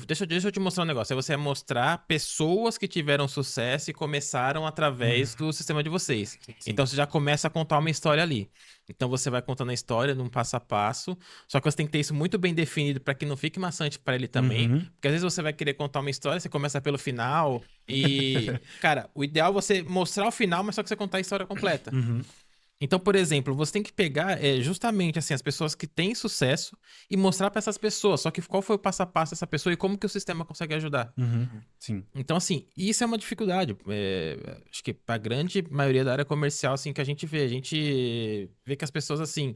Deixa eu te mostrar um negócio. Aí você vai mostrar pessoas que tiveram sucesso e começaram através do sistema de vocês. Sim. Então você já começa a contar uma história ali. Então você vai contando a história num passo a passo. Só que você tem que ter isso muito bem definido para que não fique maçante para ele também. Porque às vezes você vai querer contar uma história, você começa pelo final. E, cara, o ideal é você mostrar o final, mas só que você contar a história completa. Então, por exemplo, você tem que pegar justamente assim as pessoas que têm sucesso e mostrar para essas pessoas. Só que qual foi o passo a passo dessa pessoa e como que o sistema consegue ajudar. Sim. Então, assim, isso é uma dificuldade. Acho que para a grande maioria da área comercial, assim, que a gente vê que as pessoas, assim,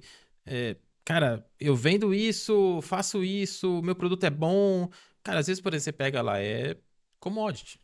cara, eu vendo isso, faço isso, meu produto é bom. Cara, às vezes, por exemplo, você pega lá, é commodity.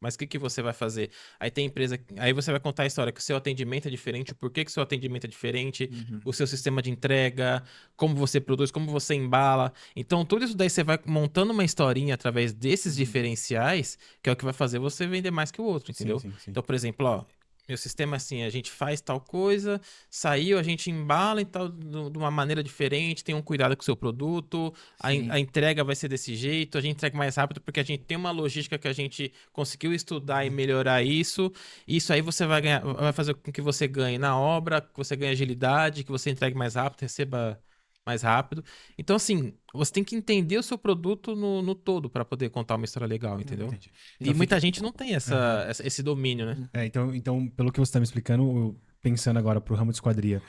Mas o que você vai fazer? Aí tem empresa. Aí você vai contar a história que o seu atendimento é diferente, o porquê que o seu atendimento é diferente, o seu sistema de entrega, como você produz, como você embala. Então, tudo isso daí você vai montando uma historinha através desses diferenciais, que é o que vai fazer você vender mais que o outro, entendeu? Sim. Então, por exemplo, ó. Meu sistema é assim, a gente faz tal coisa, saiu, a gente embala e tal, de uma maneira diferente, tem um cuidado com o seu produto, a entrega vai ser desse jeito, a gente entrega mais rápido porque a gente tem uma logística que a gente conseguiu estudar e melhorar isso. Isso aí você vai ganhar, vai fazer com que você ganhe na obra, que você ganhe agilidade, que você entregue mais rápido, receba mais rápido. Então, assim, você tem que entender o seu produto no todo para poder contar uma história legal, entendeu? Entendi. E Então, muita gente não tem esse domínio, né? Então, pelo que você está me explicando, pensando agora pro ramo de esquadria,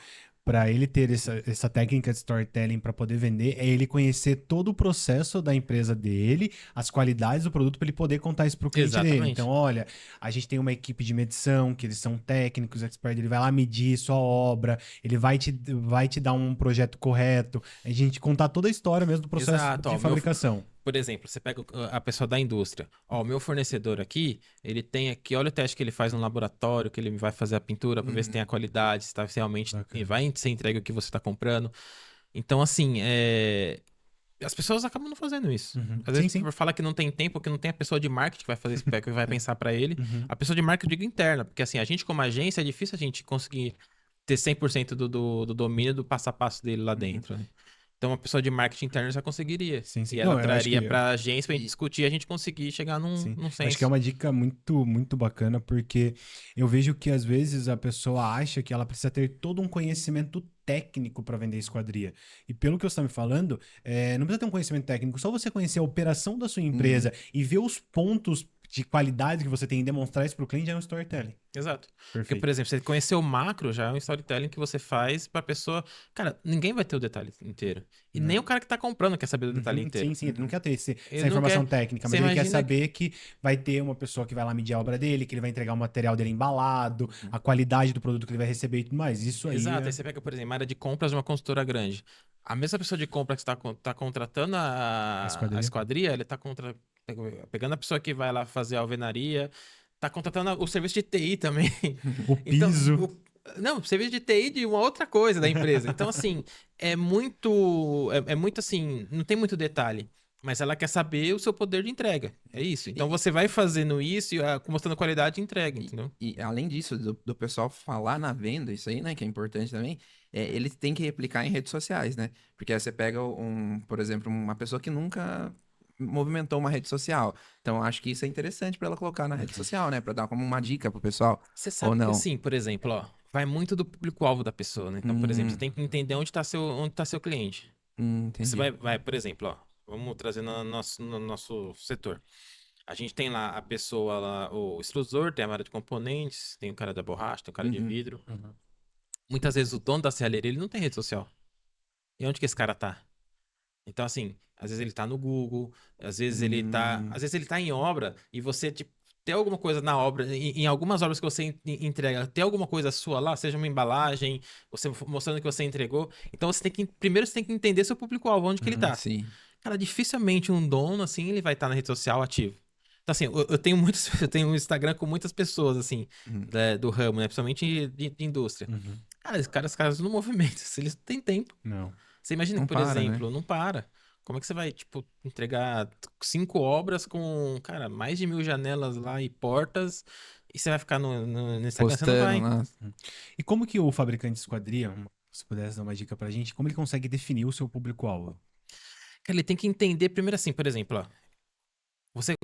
para ele ter essa técnica de storytelling para poder vender, é ele conhecer todo o processo da empresa dele, as qualidades do produto, para ele poder contar isso pro cliente dele. Exatamente. Então, olha, a gente tem uma equipe de medição, que eles são técnicos, expert, ele vai lá medir sua obra, ele vai te dar um projeto correto, a gente contar toda a história mesmo do processo Exato, de fabricação. Por exemplo, você pega a pessoa da indústria. Ó, o meu fornecedor aqui, ele tem aqui, olha o teste que ele faz no laboratório, que ele vai fazer a pintura para ver se tem a qualidade, se tá realmente vai ser entregue o que você está comprando. Então, assim, as pessoas acabam não fazendo isso. Às vezes fala que não tem tempo, que não tem a pessoa de marketing que vai fazer esse que vai pensar para ele. A pessoa de marketing, eu digo interna, porque assim, a gente como agência, é difícil a gente conseguir ter 100% do domínio do passo a passo dele lá dentro, né? Então, uma pessoa de marketing interno já conseguiria. E ela traria para a agência pra gente discutir e a gente conseguir chegar num senso. Acho que é uma dica muito, muito bacana, porque eu vejo que às vezes a pessoa acha que ela precisa ter todo um conhecimento técnico para vender esquadria. E pelo que você está me falando, não precisa ter um conhecimento técnico, só você conhecer a operação da sua empresa e ver os pontos de qualidade que você tem em demonstrar isso para o cliente, já é um storytelling. Exato. Perfeito. Porque, por exemplo, você conhecer o macro já é um storytelling que você faz pra pessoa... Cara, ninguém vai ter o detalhe inteiro. E nem o cara que tá comprando quer saber do detalhe inteiro. Sim, ele não quer ter essa Ele informação não quer. técnica, Você mas ele quer imagina saber que vai ter uma pessoa que vai lá medir a obra dele, que ele vai entregar o material dele embalado, a qualidade do produto que ele vai receber e tudo mais. Isso aí. Exato. Aí você pega, por exemplo, a área de compras de uma consultora grande. A mesma pessoa de compra que está contratando a esquadria, ele tá pegando a pessoa que vai lá fazer a alvenaria, tá contratando o serviço de TI também. O piso. Não, serviço de TI de uma outra coisa da empresa. Então, assim, é muito assim, não tem muito detalhe. mas ela quer saber o seu poder de entrega. É isso. Então você vai fazendo isso e mostrando qualidade de entrega, entendeu? E além disso, do pessoal falar na venda, isso aí, né, que é importante também, ele tem que replicar em redes sociais, né? Porque aí você pega por exemplo, uma pessoa que nunca movimentou uma rede social. Então, acho que isso é interessante pra ela colocar na rede social, né? Pra dar como uma dica pro pessoal. Você Ou sabe que não. assim, por exemplo, ó, vai muito do público-alvo da pessoa, né? Então, por exemplo, você tem que entender onde tá seu cliente. Você Entendi. vai, por exemplo, ó, vamos trazer no nosso setor. A gente tem lá a pessoa lá, o extrusor, tem a área de componentes, tem o cara da borracha, tem o cara de Uhum. vidro. Uhum. Muitas vezes o dono da serralheria, ele não tem rede social. E onde que esse cara tá? Então, assim, às vezes ele tá no Google, às vezes ele tá em obra e você, tipo, tem alguma coisa na obra, em algumas obras que você entrega, tem alguma coisa sua lá, seja uma embalagem, você mostrando que você entregou. Então primeiro você tem que entender seu público-alvo, onde que ele tá. Sim. Cara, dificilmente um dono, assim, ele vai estar na rede social ativo. Então, assim, eu tenho muitos, eu tenho um Instagram com muitas pessoas, assim, Uhum. do ramo, né? Principalmente de indústria. Uhum. Cara, os caras não movimentam, eles não têm tempo. Não. Você imagina Não que, por para, né? exemplo, não para. Como é que você vai, tipo, entregar 5 obras com, cara, mais de 1.000 janelas lá e portas e você vai ficar no Instagram? Você não Postando vai. lá. E como que o fabricante de esquadria, se pudesse dar uma dica pra gente, como ele consegue definir o seu público-alvo? Cara, ele tem que entender primeiro assim, por exemplo, ó. Você,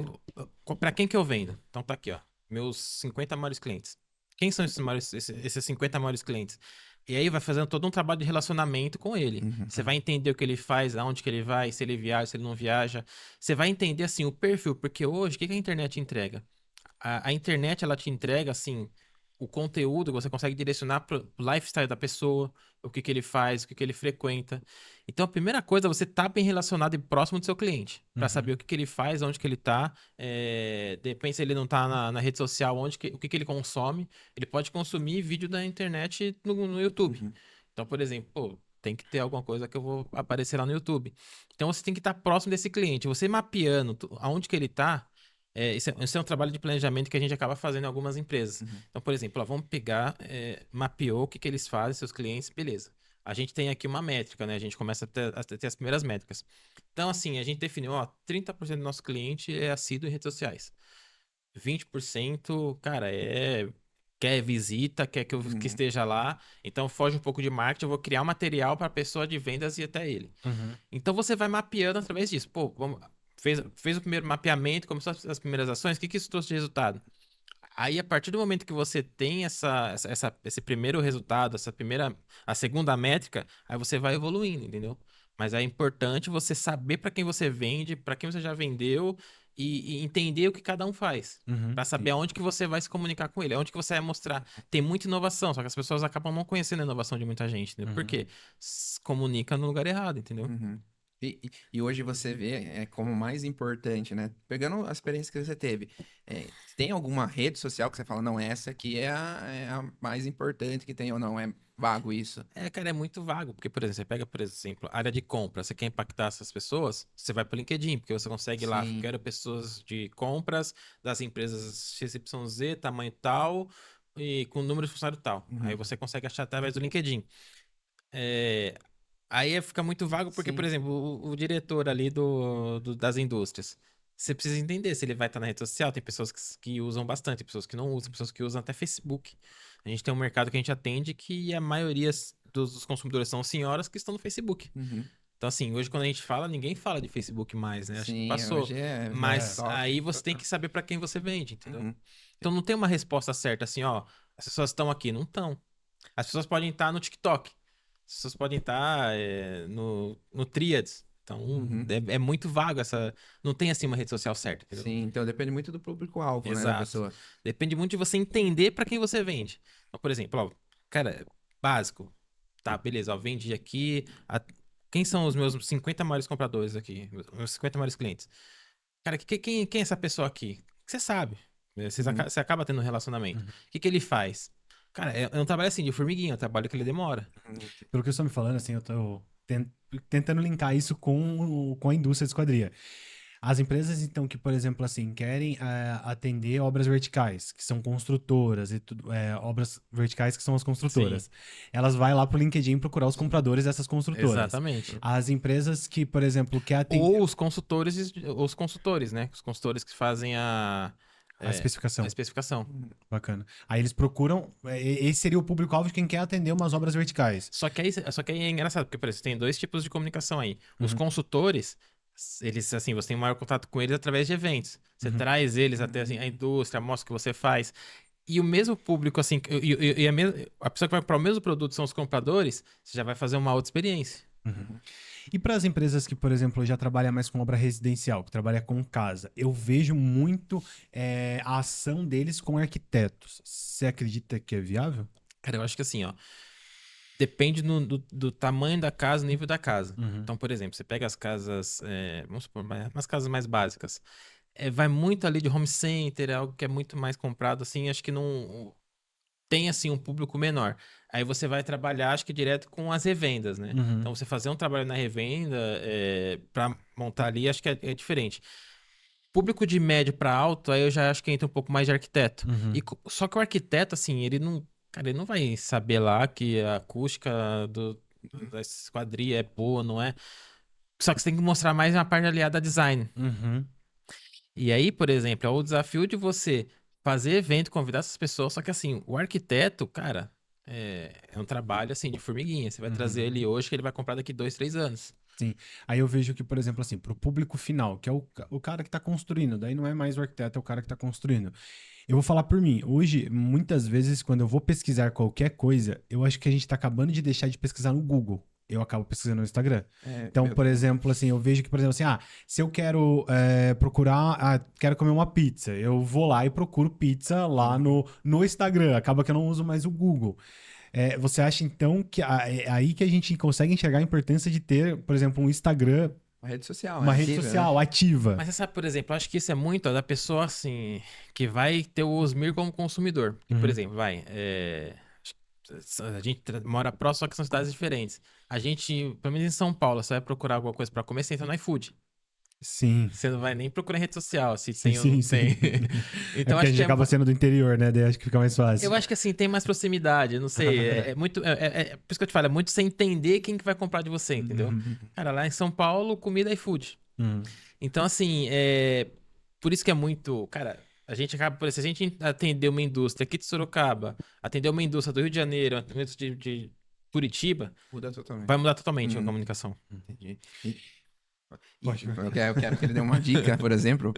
pra quem que eu vendo? Então tá aqui, ó. Meus 50 maiores clientes. Quem são esses 50 maiores clientes? E aí vai fazendo todo um trabalho de relacionamento com ele. Uhum. Você vai entender o que ele faz, aonde que ele vai, se ele viaja, se ele não viaja. Você vai entender, assim, o perfil. Porque hoje, o que que a internet entrega? A internet, ela te entrega, assim, o conteúdo, você consegue direcionar pro lifestyle da pessoa, o que que ele faz, o que que ele frequenta. Então, a primeira coisa é você estar bem relacionado e próximo do seu cliente, para Uhum. saber o que que ele faz, onde que ele tá. De repente, se ele não tá na rede social, o que que ele consome. Ele pode consumir vídeo da internet no YouTube. Uhum. Então, por exemplo, pô, tem que ter alguma coisa que eu vou aparecer lá no YouTube. Então, você tem que estar próximo desse cliente. Você mapeando aonde que ele tá. Esse é um trabalho de planejamento que a gente acaba fazendo em algumas empresas. Uhum. Então, por exemplo, ó, vamos pegar, mapeou o que que eles fazem, seus clientes, beleza. A gente tem aqui uma métrica, né? A gente começa a ter as primeiras métricas. Então, assim, a gente definiu, ó, 30% do nosso cliente é assíduo em redes sociais. 20%, cara, quer visita, quer que eu que Uhum. esteja lá. Então, foge um pouco de marketing, eu vou criar um material para a pessoa de vendas ir até ele. Uhum. Então você vai mapeando através disso. Pô, fez o primeiro mapeamento, começou as primeiras ações, o que que isso trouxe de resultado? Aí, a partir do momento que você tem esse primeiro resultado, a segunda métrica, aí você vai evoluindo, entendeu? Mas é importante você saber para quem você vende, para quem você já vendeu e entender o que cada um faz. Uhum. Para saber aonde que você vai se comunicar com ele, aonde que você vai mostrar. Tem muita inovação, só que as pessoas acabam não conhecendo a inovação de muita gente, entendeu? Por Uhum. quê? Se comunica no lugar errado, entendeu? Uhum. E hoje você vê como mais importante, né? Pegando a experiência que você teve, tem alguma rede social que você fala, não, essa aqui é a mais importante que tem ou não? É vago isso? Cara, é muito vago, porque, por exemplo, você pega, por exemplo, área de compra, você quer impactar essas pessoas, você vai para o LinkedIn, porque você consegue lá, Sim. quero pessoas de compras das empresas XYZ, tamanho tal, e com número de funcionário tal. Uhum. Aí você consegue achar através do LinkedIn. É, Aí fica muito vago, porque, por Sim. exemplo, o diretor ali das indústrias, você precisa entender se ele vai estar na rede social. Tem pessoas que usam bastante, tem pessoas que não usam, pessoas que usam até Facebook. A gente tem um mercado que a gente atende que a maioria dos consumidores são senhoras que estão no Facebook. Uhum. Então, assim, hoje quando a gente fala, ninguém fala de Facebook mais, né? Acho que Sim, passou. hoje é Mas TikTok. aí você tem que saber para quem você vende, entendeu? Uhum. Então não tem uma resposta certa assim, ó, as pessoas estão aqui, não estão. As pessoas podem estar no TikTok. As pessoas podem estar no Threads. Então, Uhum. é muito vago essa. Não tem assim uma rede social certa, entendeu? Sim, então depende muito do público-alvo, né, da Exato. pessoa. Depende muito de você entender para quem você vende. Então, por exemplo, ó, cara, básico. Tá, beleza, ó, vendi aqui. Quem são os meus 50 maiores compradores aqui? Meus 50 maiores clientes? Cara, quem é essa pessoa aqui? Você sabe. Uhum. Você acaba tendo um relacionamento. Uhum. O que ele faz? Cara, é um trabalho assim, de formiguinha, é um trabalho que ele demora. Pelo que você está me falando, assim, eu tô tentando linkar isso com a indústria de esquadria. As empresas, então, que, por exemplo, assim, querem atender obras verticais, que são construtoras, e tudo, obras verticais que são as construtoras, elas vão lá pro LinkedIn procurar os compradores dessas construtoras. Exatamente. As empresas que, por exemplo, quer atender Ou os consultores, né? Os consultores que fazem a especificação. a especificação. Bacana. Aí eles procuram. Esse seria o público-alvo de quem quer atender umas obras verticais. Só que aí é engraçado, porque, por exemplo, tem dois tipos de comunicação aí. Os Uhum. consultores, eles, assim, você tem maior contato com eles através de eventos. Você traz eles até assim, a indústria, mostra o que você faz. E o mesmo público, assim, e a pessoa que vai comprar o mesmo produto são os compradores, você já vai fazer uma outra experiência. E para as empresas que, por exemplo, já trabalham mais com obra residencial, que trabalha com casa, eu vejo muito a ação deles com arquitetos. Você acredita que é viável? Cara, eu acho que assim, ó, depende do tamanho da casa, nível da casa. Então, por exemplo, você pega as casas, vamos supor, umas casas mais básicas. Vai muito ali de home center, é algo que é muito mais comprado, assim, acho que não tem, assim, um público menor. Aí você vai trabalhar, acho que direto com as revendas, né? Uhum. Então, você fazer um trabalho na revenda para montar ali, acho que é diferente. Público de médio para alto, aí eu já acho que entra um pouco mais de arquiteto. Uhum. Só que o arquiteto, assim, ele não... Cara, ele não vai saber lá que a acústica da esquadria é boa, não é? Só que você tem que mostrar mais uma parte aliada a design. Uhum. E aí, por exemplo, é o desafio de você fazer evento, convidar essas pessoas, só que assim, o arquiteto, cara, é um trabalho assim de formiguinha. Você vai trazer ele hoje que ele vai comprar daqui 2, 3 anos. Sim. Aí eu vejo que, por exemplo, assim, pro público final, que é o cara que tá construindo, daí não é mais o arquiteto, é o cara que tá construindo. Eu vou falar por mim. Hoje, muitas vezes, quando eu vou pesquisar qualquer coisa, eu acho que a gente tá acabando de deixar de pesquisar no Google. Eu acabo pesquisando no Instagram. Então, por exemplo, assim, eu vejo que, por exemplo, assim, se eu quero procurar, quero comer uma pizza, eu vou lá e procuro pizza lá no Instagram. Acaba que eu não uso mais o Google. Você acha, então, que é aí que a gente consegue enxergar a importância de ter, por exemplo, um Instagram, Uma rede social. uma rede ativa, social ativa? Mas você sabe, por exemplo, eu acho que isso é muito da pessoa assim, que vai ter o Osmir como consumidor. Porque, por exemplo, a gente mora próximo, só que são cidades diferentes. A gente, pelo menos em São Paulo, você vai procurar alguma coisa pra comer, você entra no iFood. Sim. Você não vai nem procurar em rede social, se Sim, tem ou não sim, tem. sim. Então, Porque a acho gente que acaba sendo do interior, né? Daí acho que fica mais fácil. eu acho que assim, tem mais proximidade, eu não sei. É muito. Por isso que eu te falo, é muito você entender quem que vai comprar de você, entendeu? Cara, lá em São Paulo, comida é iFood. Então, assim, por isso que é muito. Cara, a gente acaba. Por exemplo, se a gente atender uma indústria aqui de Sorocaba, atender uma indústria do Rio de Janeiro, uma indústria de Curitiba, Muda totalmente. vai mudar totalmente a comunicação. Entendi. Eu quero que ele dê uma dica, por exemplo.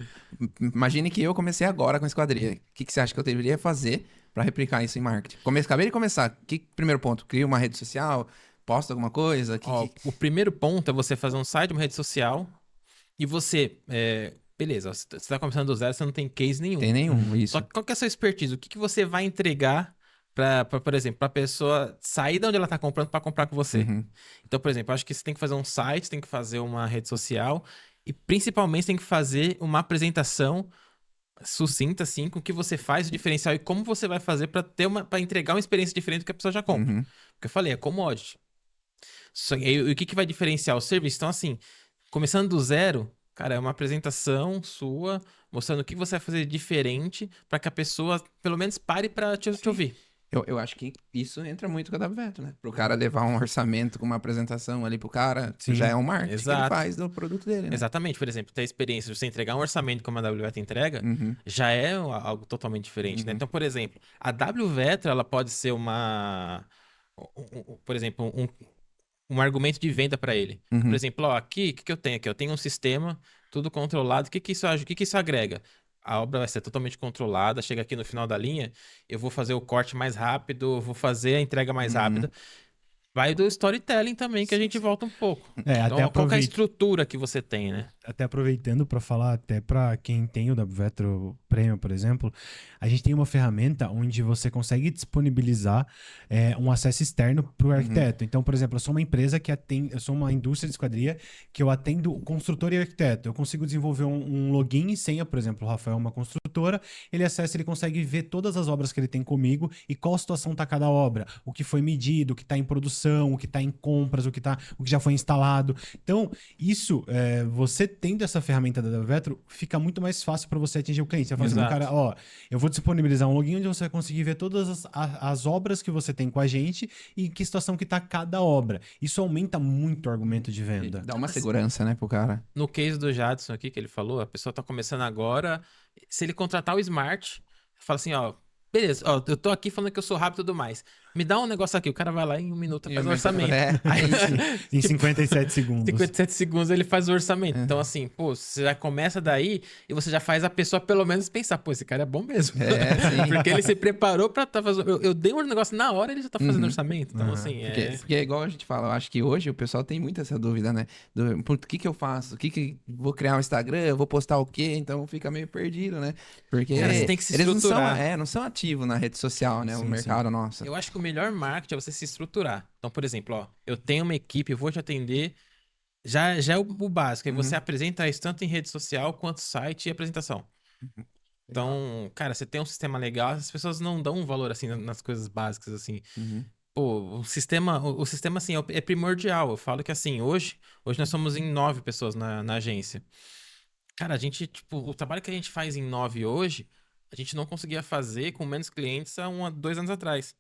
Imagine que eu comecei agora com esquadria. O que você acha que eu deveria fazer para replicar isso em marketing? Acabei de começar. Primeiro ponto, cria uma rede social, posta alguma coisa? O primeiro ponto é você fazer um site, uma rede social, e você. Beleza, você está começando do zero, você não tem case nenhum. Tem nenhum, isso. Só que qual que é a sua expertise? O que você vai entregar por exemplo, para a pessoa sair de onde ela está comprando para comprar com você? Então, por exemplo, eu acho que você tem que fazer um site, tem que fazer uma rede social e principalmente tem que fazer uma apresentação sucinta, assim, com o que você faz, o diferencial e como você vai fazer para entregar uma experiência diferente do que a pessoa já compra. Porque eu falei, é commodity. E o que vai diferenciar o serviço? Então, assim, começando do zero, cara, é uma apresentação sua mostrando o que você vai fazer diferente para que a pessoa, pelo menos, pare para te ouvir. Eu acho que isso entra muito com a WVeto, né? Pro cara levar um orçamento com uma apresentação ali pro cara, já é um marketing que ele faz do produto dele, né? Exatamente. Por exemplo, ter a experiência de você entregar um orçamento como a WVeto entrega, já é algo totalmente diferente, né? Então, por exemplo, a WVeto, ela pode ser por exemplo, um argumento de venda para ele. Por exemplo, aqui, o que eu tenho aqui? Eu tenho um sistema, tudo controlado. O que isso agrega? A obra vai ser totalmente controlada, chega aqui no final da linha, eu vou fazer o corte mais rápido, vou fazer a entrega mais rápida. Vai do storytelling também, que a gente volta um pouco. Então, até qual que é a estrutura que você tem, né? Até aproveitando para falar, até para quem tem o WVetro Premium, por exemplo, a gente tem uma ferramenta onde você consegue disponibilizar um acesso externo para o arquiteto. Então, por exemplo, eu sou uma empresa eu sou uma indústria de esquadria que eu atendo construtor e arquiteto. Eu consigo desenvolver um login e senha, por exemplo, o Rafael é uma construtora, ele acessa, ele consegue ver todas as obras que ele tem comigo e qual situação está cada obra, o que foi medido, o que está em produção, o que está em compras, o que já foi instalado. Então, isso, você tendo essa ferramenta da Vetro, fica muito mais fácil para você atingir o cliente. Você fala assim, Exato. cara, ó, eu vou disponibilizar um login onde você vai conseguir ver todas as obras que você tem com a gente e em que situação que tá cada obra. Isso aumenta muito o argumento de venda. Dá uma segurança, né, pro cara. No case do Jadson aqui, que ele falou, a pessoa tá começando agora, se ele contratar o Smart, fala assim, ó, beleza, ó, eu tô aqui falando que eu sou rápido e tudo mais. Me dá um negócio aqui, o cara vai lá em 1 minuto faz o orçamento. Aí, Em 57 segundos. 57 segundos ele faz o orçamento. Então, assim, pô, você já começa daí e você já faz a pessoa pelo menos pensar, pô, esse cara é bom mesmo. Sim. Porque ele se preparou pra tá fazendo. Eu dei um negócio na hora e ele já tá fazendo orçamento. Então, assim, Porque é igual a gente fala, eu acho que hoje o pessoal tem muito essa dúvida, né? O que eu faço? Vou criar um Instagram? Eu vou postar o quê? Então fica meio perdido, né? Porque Cara, você tem que se eles estruturar. não são ativos na rede social, né? O Sim, mercado nosso. Eu acho que o melhor marketing é você se estruturar. Então, por exemplo, ó, eu tenho uma equipe, eu vou te atender. Já é o básico. Aí você apresenta isso tanto em rede social quanto site e apresentação. Então, cara, você tem um sistema legal, as pessoas não dão um valor assim nas coisas básicas, assim. Pô, o sistema assim, é primordial. Eu falo que assim, hoje nós somos em 9 pessoas na agência. Cara, a gente, tipo, o trabalho que a gente faz em 9 hoje, a gente não conseguia fazer com menos clientes há 2 anos atrás.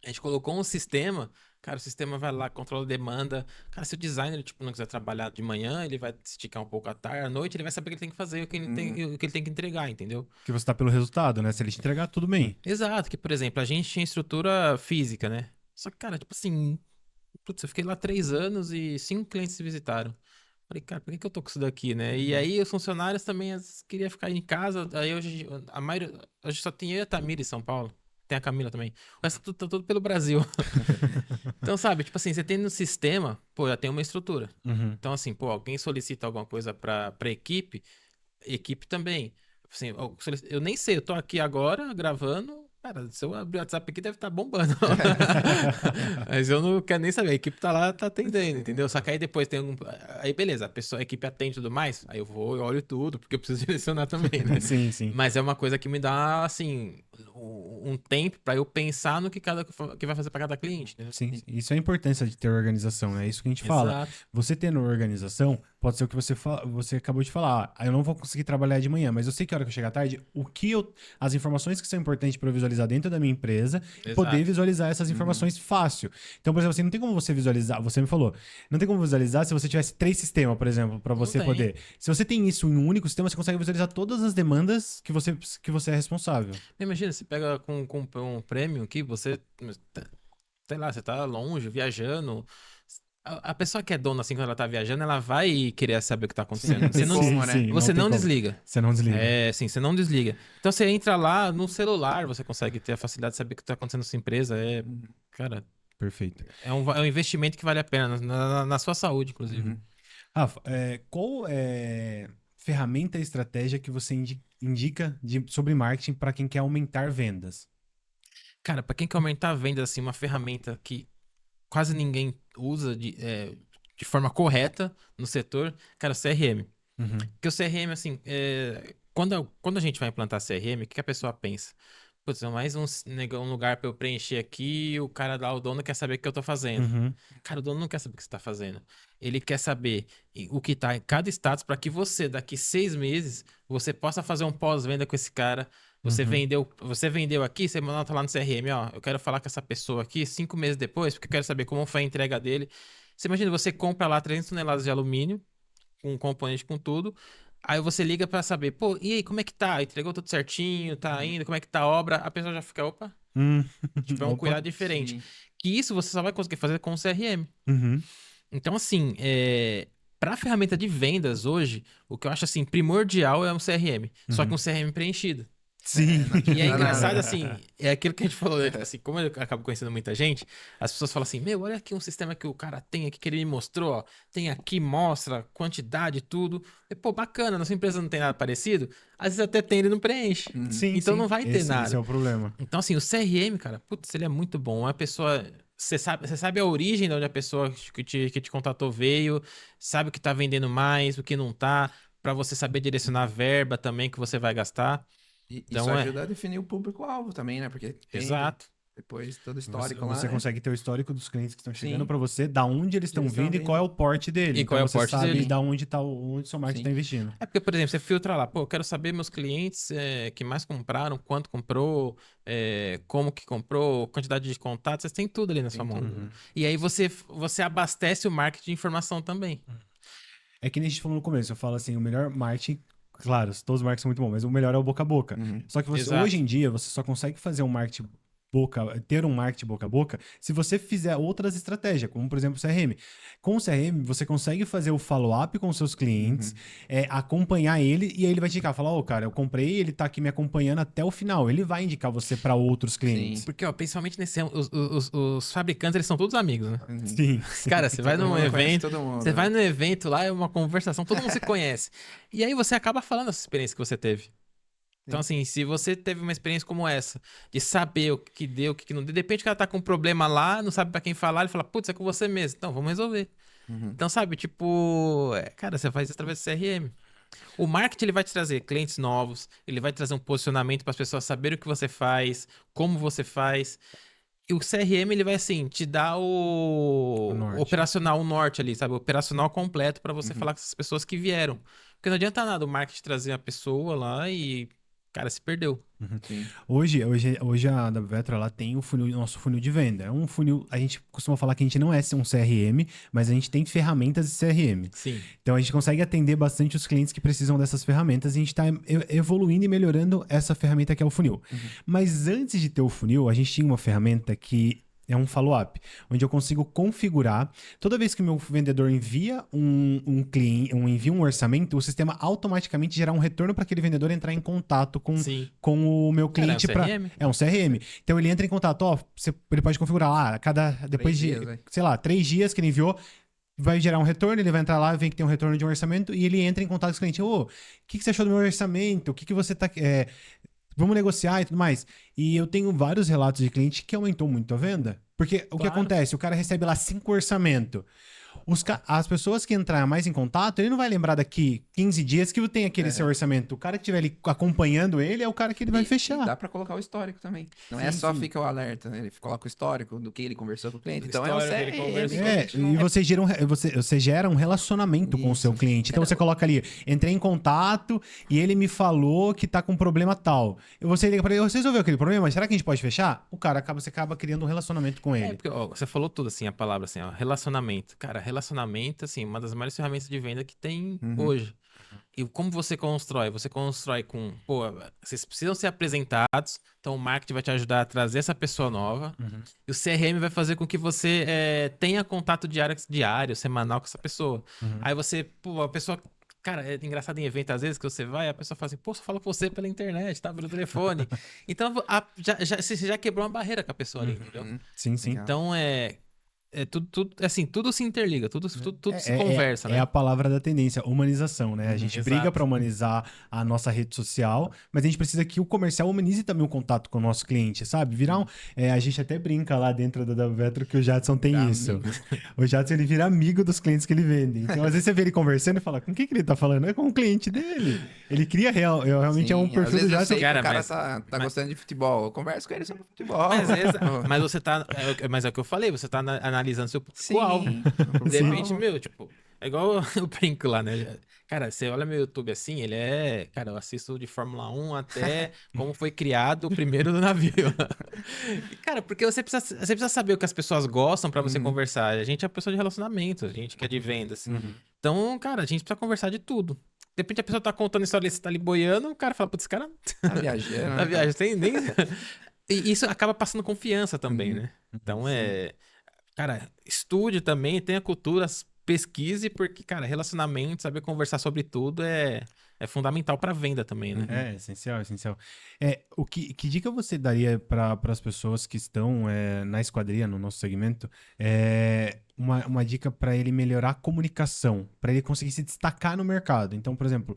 A gente colocou um sistema, cara, o sistema vai lá, controla a demanda. Cara, se o designer, tipo, não quiser trabalhar de manhã, ele vai esticar um pouco à tarde, à noite, ele vai saber o que ele tem que fazer, o que ele tem que entregar, entendeu? Que você tá pelo resultado, né? Se ele te entregar, tudo bem. Exato, que, por exemplo, a gente tinha estrutura física, né? Só que, cara, tipo assim, putz, eu fiquei lá 3 anos e 5 clientes se visitaram. Falei, cara, por que eu tô com isso daqui, né? E aí os funcionários também queriam ficar em casa. Aí hoje, a maioria, hoje só tem eu e a Tamira em São Paulo. Tem a Camila também. O resto tá tudo pelo Brasil. Então, sabe, tipo assim, você tem no sistema, pô, já tem uma estrutura. Então, assim, pô, alguém solicita alguma coisa pra equipe também. Assim, eu nem sei, eu tô aqui agora gravando. Cara, se eu abrir o WhatsApp aqui, deve estar bombando. Mas eu não quero nem saber. A equipe tá lá, tá atendendo, entendeu? Só que aí depois tem algum. Aí beleza, a equipe atende e tudo mais. Aí eu vou e olho tudo, porque eu preciso direcionar também, né? Sim, sim. Mas é uma coisa que me dá, assim, um tempo pra eu pensar no que vai fazer pra cada cliente, né? Sim, isso é a importância de ter organização, né? É isso que a gente fala. Exato. Você tendo organização, pode ser o que você acabou de falar. Ah, eu não vou conseguir trabalhar de manhã, mas eu sei que a hora que eu chegar à tarde, as informações que são importantes para eu visualizar dentro da minha empresa, Exato. poder visualizar essas informações fácil. Então, por exemplo, assim, não tem como você visualizar, você me falou, não tem como visualizar se você tivesse 3 sistemas, por exemplo, para você tem. poder. Se você tem isso em um único sistema, você consegue visualizar todas as demandas que você é responsável. Imagina, você pega com um prêmio aqui, você, sei lá, você tá longe, viajando. A pessoa que é dona, assim, quando ela tá viajando, ela vai querer saber o que tá acontecendo. Você não, você não desliga. Você não desliga. É, sim, você não desliga. Então você entra lá no celular, você consegue ter a facilidade de saber o que tá acontecendo na sua empresa. Cara, Perfeito. é um investimento que vale a pena na sua saúde, inclusive. Rafa, qual ferramenta e estratégia que você indica sobre marketing para quem quer aumentar vendas? Cara, pra quem quer aumentar a venda, assim, uma ferramenta que quase ninguém usa de forma correta no setor, cara, o CRM. Porque o CRM, assim, quando a gente vai implantar CRM, o que a pessoa pensa? Putz, é mais um lugar pra eu preencher aqui, o cara lá, o dono quer saber o que eu tô fazendo. Cara, o dono não quer saber o que você tá fazendo. Ele quer saber o que tá em cada status para que você, daqui 6 meses, você possa fazer um pós-venda com esse cara. Você vendeu aqui, você nota lá no CRM, ó, eu quero falar com essa pessoa aqui 5 meses depois, porque eu quero saber como foi a entrega dele. Você imagina, você compra lá 300 toneladas de alumínio, com componente, com tudo. Aí você liga pra saber, pô, e aí, como é que tá? Entregou tudo certinho, tá indo, como é que tá a obra? A pessoa já fica, opa, tipo, é um cuidado diferente. Sim. Que isso você só vai conseguir fazer com o CRM. Uhum. Então, assim, pra ferramenta de vendas hoje, o que eu acho, assim, primordial é um CRM. Só que um CRM preenchido. Sim. E é engraçado, assim, é aquilo que a gente falou, né? Tipo assim, como eu acabo conhecendo muita gente, as pessoas falam assim, meu, olha aqui um sistema que o cara tem aqui, que ele me mostrou, ó, tem aqui, mostra quantidade, tudo. E, pô, bacana, nossa empresa não tem nada parecido, às vezes até tem, ele não preenche. Sim, Então sim. não vai ter nada. Esse é o problema. Então, assim, o CRM, cara, putz, ele é muito bom. Uma pessoa. Você sabe a origem de onde a pessoa que te contatou veio, sabe o que tá vendendo mais, o que não tá, pra você saber direcionar a verba também que você vai gastar. E Então, isso ajuda a definir o público-alvo também, né? Porque Exato. depois todo o histórico Você lá, consegue ter o histórico dos clientes que estão chegando Sim. para você, da onde eles estão Eles estão vindo e qual é o porte dele. E Então qual é o você porte sabe dele. da onde tá onde o seu marketing Sim. está investindo. É porque, por exemplo, você filtra lá, pô, eu quero saber meus clientes que mais compraram, quanto comprou, como que comprou, quantidade de contatos, você tem tudo ali na sua mão. tudo. E aí você abastece o marketing de informação também. É que nem a gente falou no começo, eu falo assim, o melhor marketing, claro, todos os marketings são muito bons, mas o melhor é o boca a boca. Uhum. Só que Exato. hoje em dia, você só consegue fazer um marketing ter um marketing boca a boca se você fizer outras estratégias, como por exemplo o CRM. Com o CRM, você consegue fazer o follow-up com os seus clientes, acompanhar ele, e aí ele vai te indicar, falar, ô cara, eu comprei, ele tá aqui me acompanhando até o final. Ele vai indicar você para outros clientes. Sim. Porque, ó, principalmente nesse ano, os fabricantes, eles são todos amigos, né? Uhum. Sim. Cara, você vai Todo num mundo conhece evento, todo mundo, você né? vai num evento lá, é uma conversação, todo mundo se conhece. E aí você acaba falando essa experiência que você teve. Então, assim, se você teve uma experiência como essa, de saber o que deu, o que não deu, de repente o cara tá com um problema lá, não sabe pra quem falar, ele fala, putz, é com você mesmo. Então, vamos resolver. Uhum. Então, sabe, tipo, cara, você faz isso através do CRM. O marketing, ele vai te trazer clientes novos, ele vai trazer um posicionamento para as pessoas saberem o que você faz, como você faz. E o CRM, ele vai, assim, te dar O o norte. operacional, o norte ali, sabe? O operacional completo para você falar com essas pessoas que vieram. Porque não adianta nada o marketing trazer a pessoa lá e, cara, se perdeu. Sim. Hoje a Davetra ela tem o nosso funil de venda. É um funil, a gente costuma falar que a gente não é um CRM, mas a gente tem ferramentas de CRM. Sim. Então a gente consegue atender bastante os clientes que precisam dessas ferramentas e a gente está evoluindo e melhorando essa ferramenta que é o funil. Mas antes de ter o funil, a gente tinha uma ferramenta que é um follow-up, onde eu consigo configurar. Toda vez que o meu vendedor envia envia um orçamento, o sistema automaticamente gera um retorno para aquele vendedor entrar em contato com Sim. o meu cliente. Cara, é um CRM? É um CRM. Então ele entra em contato, ele pode configurar lá, depois 3 de, dias, né? sei lá, 3 dias que ele enviou, vai gerar um retorno, ele vai entrar lá, vê que tem um retorno de um orçamento e ele entra em contato com o cliente. Ô, o que você achou do meu orçamento? O que você tá... vamos negociar e tudo mais. E eu tenho vários relatos de cliente que aumentou muito a venda. Porque o que Claro. acontece? O cara recebe lá 5 orçamentos. As pessoas que entrarem mais em contato, ele não vai lembrar daqui 15 dias que tem aquele seu orçamento. O cara que estiver ali acompanhando ele é o cara que ele vai E fechar. dá pra colocar o histórico também. Não é Sim, só sim. fica o alerta, né? Ele coloca o histórico do que ele conversou com o cliente. Do Então é um histórico que ele conversou. CRM. E você gera um relacionamento com o seu Isso. cliente. Então você coloca ali, entrei em contato e ele me falou que tá com um problema tal. E você liga pra ele, você resolveu aquele problema? Será que a gente pode fechar? você acaba criando um relacionamento com ele. Porque ó, você falou tudo, assim, a palavra, assim, ó, relacionamento. Cara, relacionamento, assim, uma das maiores ferramentas de venda que tem hoje. E como você constrói? Você constrói com, pô, vocês precisam ser apresentados, então o marketing vai te ajudar a trazer essa pessoa nova. E o CRM vai fazer com que você tenha contato diário, semanal com essa pessoa. Aí você, pô, a pessoa... Cara, é engraçado em evento, às vezes, que você vai, a pessoa fala assim, pô, só fala com você pela internet, tá? Pelo telefone. Então, você já quebrou uma barreira com a pessoa ali, entendeu? Sim, sim. Legal. Então, assim, tudo se interliga, tudo se conversa, É né? a palavra da tendência, humanização, né? A gente exato. briga para humanizar a nossa rede social, mas a gente precisa que o comercial humanize também o contato com o nosso cliente, sabe? A gente até brinca lá dentro da Vetro que o Jadson tem Virar isso. amigo. O Jadson, ele vira amigo dos clientes que ele vende. Então, às vezes você vê ele conversando e fala, com quem que ele tá falando? É com o cliente dele. Ele cria realmente é um Sim, às perfil do vezes eu Jadson. sei que Cara, o cara mas- tá gostando de futebol. Eu converso com ele sobre futebol. Mas você tá. Mas é o que eu falei, você tá analisando seu público-alvo. Sim. De repente, meu, tipo, é igual o brinco lá, né? Cara, você olha meu YouTube assim, ele é. Cara, eu assisto de Fórmula 1 até como foi criado o primeiro do navio. E, cara, porque você precisa saber o que as pessoas gostam pra você conversar. A gente é pessoa de relacionamento, a gente que é de vendas. Então, cara, a gente precisa conversar de tudo. De repente a pessoa tá contando história, você tá ali boiando, o cara fala, putz, esse cara Tá viajando. na né? viagem, tem nem. E isso acaba passando confiança também, né? Então Cara, estude também, tenha cultura, pesquise, porque, cara, relacionamento, saber conversar sobre tudo é fundamental pra venda também, né? É, essencial, essencial. Que dica você daria para as pessoas que estão na esquadria, no nosso segmento? Uma dica para ele melhorar a comunicação, para ele conseguir se destacar no mercado. Então, por exemplo,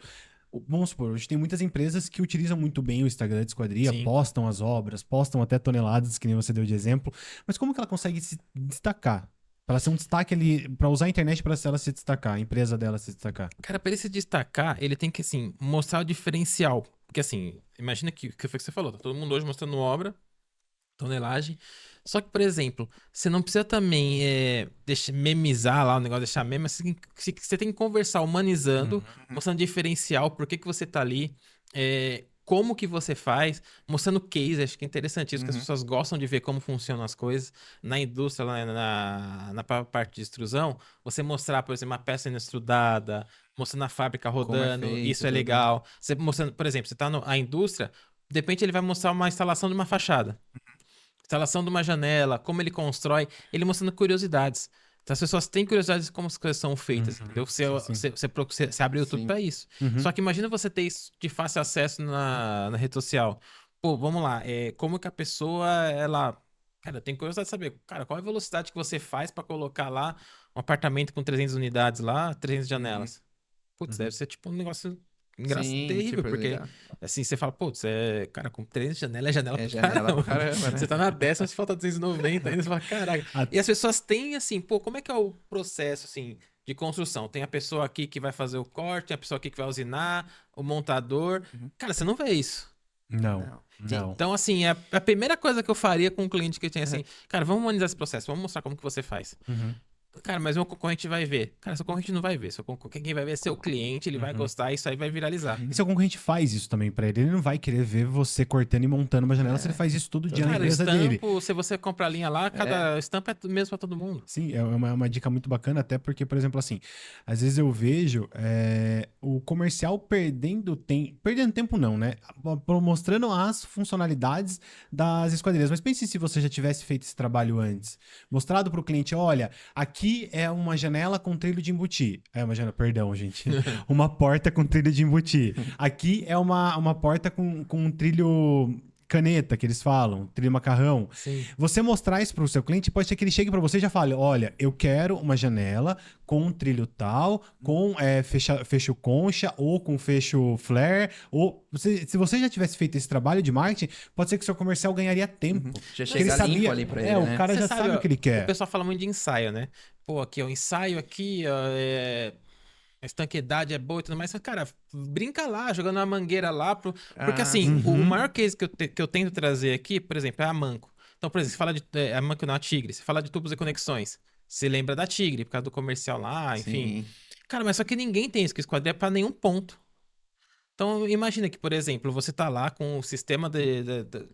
vamos supor, hoje tem muitas empresas que utilizam muito bem o Instagram de esquadria, Sim. postam as obras, postam até toneladas, que nem você deu de exemplo. Mas como que ela consegue se destacar? Para ela ser um destaque ali, para usar a internet para ela se destacar, a empresa dela se destacar. Cara, pra ele se destacar, ele tem que, assim, mostrar o diferencial. Porque, assim, imagina que foi o que você falou, tá todo mundo hoje mostrando obra, tonelagem. Só que, por exemplo, você não precisa também memizar lá o negócio, deixar meme. Você tem que conversar humanizando, mostrando diferencial, por que você tá ali, como que você faz, mostrando case. Acho que é interessante isso, que as pessoas gostam de ver como funcionam as coisas. Na indústria, lá na parte de extrusão, você mostrar, por exemplo, uma peça sendo estudada, mostrando a fábrica rodando, feito, isso é tudo. legal. Você mostrando, por exemplo, você tá a indústria, de repente ele vai mostrar uma instalação de uma fachada. Instalação de uma janela, como ele constrói, ele mostrando curiosidades. Então as pessoas têm curiosidades de como as coisas são feitas, entendeu? Você abre o YouTube Sim. pra isso. Uhum. Só que imagina você ter isso de fácil acesso na rede social. Pô, vamos lá, como que a pessoa, ela... Cara, eu tenho curiosidade de saber, cara, qual é a velocidade que você faz pra colocar lá um apartamento com 300 unidades lá, 300 janelas? Putz, deve ser tipo um negócio Sim, terrível, tipo, porque legal. assim, você fala, putz, cara, com 300 janelas é janela É pra janela pra caramba. caramba, né? Você tá na 10ª, você falta 290 ainda, você fala, caraca. A- E as pessoas têm, assim, pô, como é que é o processo, assim, de construção? Tem a pessoa aqui que vai fazer o corte, tem a pessoa aqui que vai usinar, o montador. Cara, você não vê isso. Não. Então, assim, a primeira coisa que eu faria com um cliente que eu tinha, assim, cara, vamos humanizar esse processo, vamos mostrar como que você faz. Uhum. Cara, mas meu concorrente vai ver. Cara, seu concorrente não vai ver. Quem vai ver é seu cliente, ele vai gostar, isso aí vai viralizar. E seu concorrente faz isso também pra ele. Ele não vai querer ver você cortando e montando uma janela se ele faz isso todo dia na Cara, empresa dele. se você comprar a linha lá, cada estampa é mesmo pra todo mundo. Sim, é uma dica muito bacana, até porque, por exemplo, assim, às vezes eu vejo o comercial perdendo tempo. Perdendo tempo não, né? Mostrando as funcionalidades das esquadrias. Mas pense se você já tivesse feito esse trabalho antes. Mostrado pro cliente, olha, aqui é uma janela com trilho de embutir. É uma janela, perdão, gente. Uma porta com trilho de embutir. Aqui é uma porta com um trilho caneta, que eles falam, trilho macarrão. Sim. Você mostrar isso pro seu cliente, pode ser que ele chegue para você e já fale, olha, eu quero uma janela com um trilho tal, com fecho concha, ou com fecho flare, ou... se você já tivesse feito esse trabalho de marketing, pode ser que o seu comercial ganharia tempo. Já Porque ele chega limpo sabia, ali pra ele, né? o cara Você já sabe o que ele O quer. pessoal fala muito de ensaio, né? Pô, aqui, ó, ensaio aqui, ó, a estanqueidade é boa e tudo mais. Mas, cara, brinca lá, jogando uma mangueira lá. Porque, assim, o maior case que eu tento trazer aqui, por exemplo, é a Manco. Então, por exemplo, você fala de a Manco não, a Tigre. Você fala de tubos e conexões. Você lembra da Tigre, por causa do comercial lá, enfim. Sim. Cara, mas só que ninguém tem isso, que esquadria pra nenhum ponto. Então, imagina que, por exemplo, você tá lá com o sistema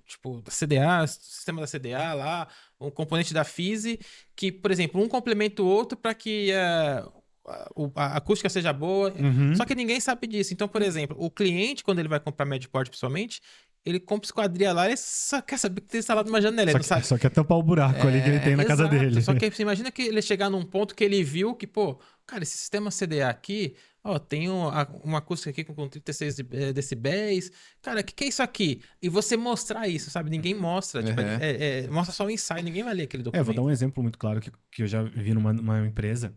tipo, da CDA, sistema da CDA lá, um componente da FISI, que, por exemplo, um complementa o outro para que a acústica seja boa. Uhum. Só que ninguém sabe disso. Então, por exemplo, o cliente, quando ele vai comprar Medport, principalmente, ele compra esquadria lá, ele só quer saber que tem instalado uma janela. Ele não sabe. Só quer tampar o buraco ali que ele tem na casa Exato. dele. Só que você imagina que ele chegar num ponto que ele viu que, pô, cara, esse sistema CDA aqui, ó, tem uma acústica aqui com 36 decibéis. Cara, o que é isso aqui? E você mostrar isso, sabe? Ninguém mostra. Tipo, mostra só o ensaio, ninguém vai ler aquele documento. Vou dar um exemplo muito claro que eu já vi numa empresa.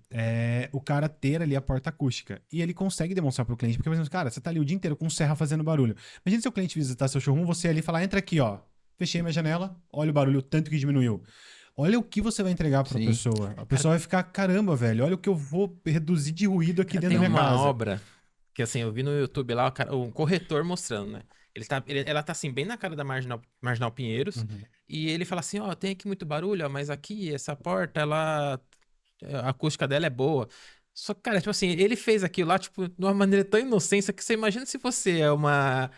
O cara ter ali a porta acústica. E ele consegue demonstrar pro cliente. Porque, por exemplo, cara, você tá ali o dia inteiro com serra fazendo barulho. Imagina se o cliente visitar seu showroom, você ali falar, entra aqui, ó. Fechei minha janela, olha o barulho, o tanto que diminuiu. Olha o que você vai entregar pra pessoa. A pessoa vai ficar, caramba, velho, olha o que eu vou reduzir de ruído aqui dentro da minha casa. Tem uma obra que, assim, eu vi no YouTube lá, um corretor mostrando, né? Ela tá, assim, bem na cara da Marginal Pinheiros. E ele fala assim, ó, tem aqui muito barulho, ó, mas aqui, essa porta, a acústica dela é boa. Só que, cara, tipo assim, ele fez aquilo lá, tipo, de uma maneira tão inocência que você imagina se você é uma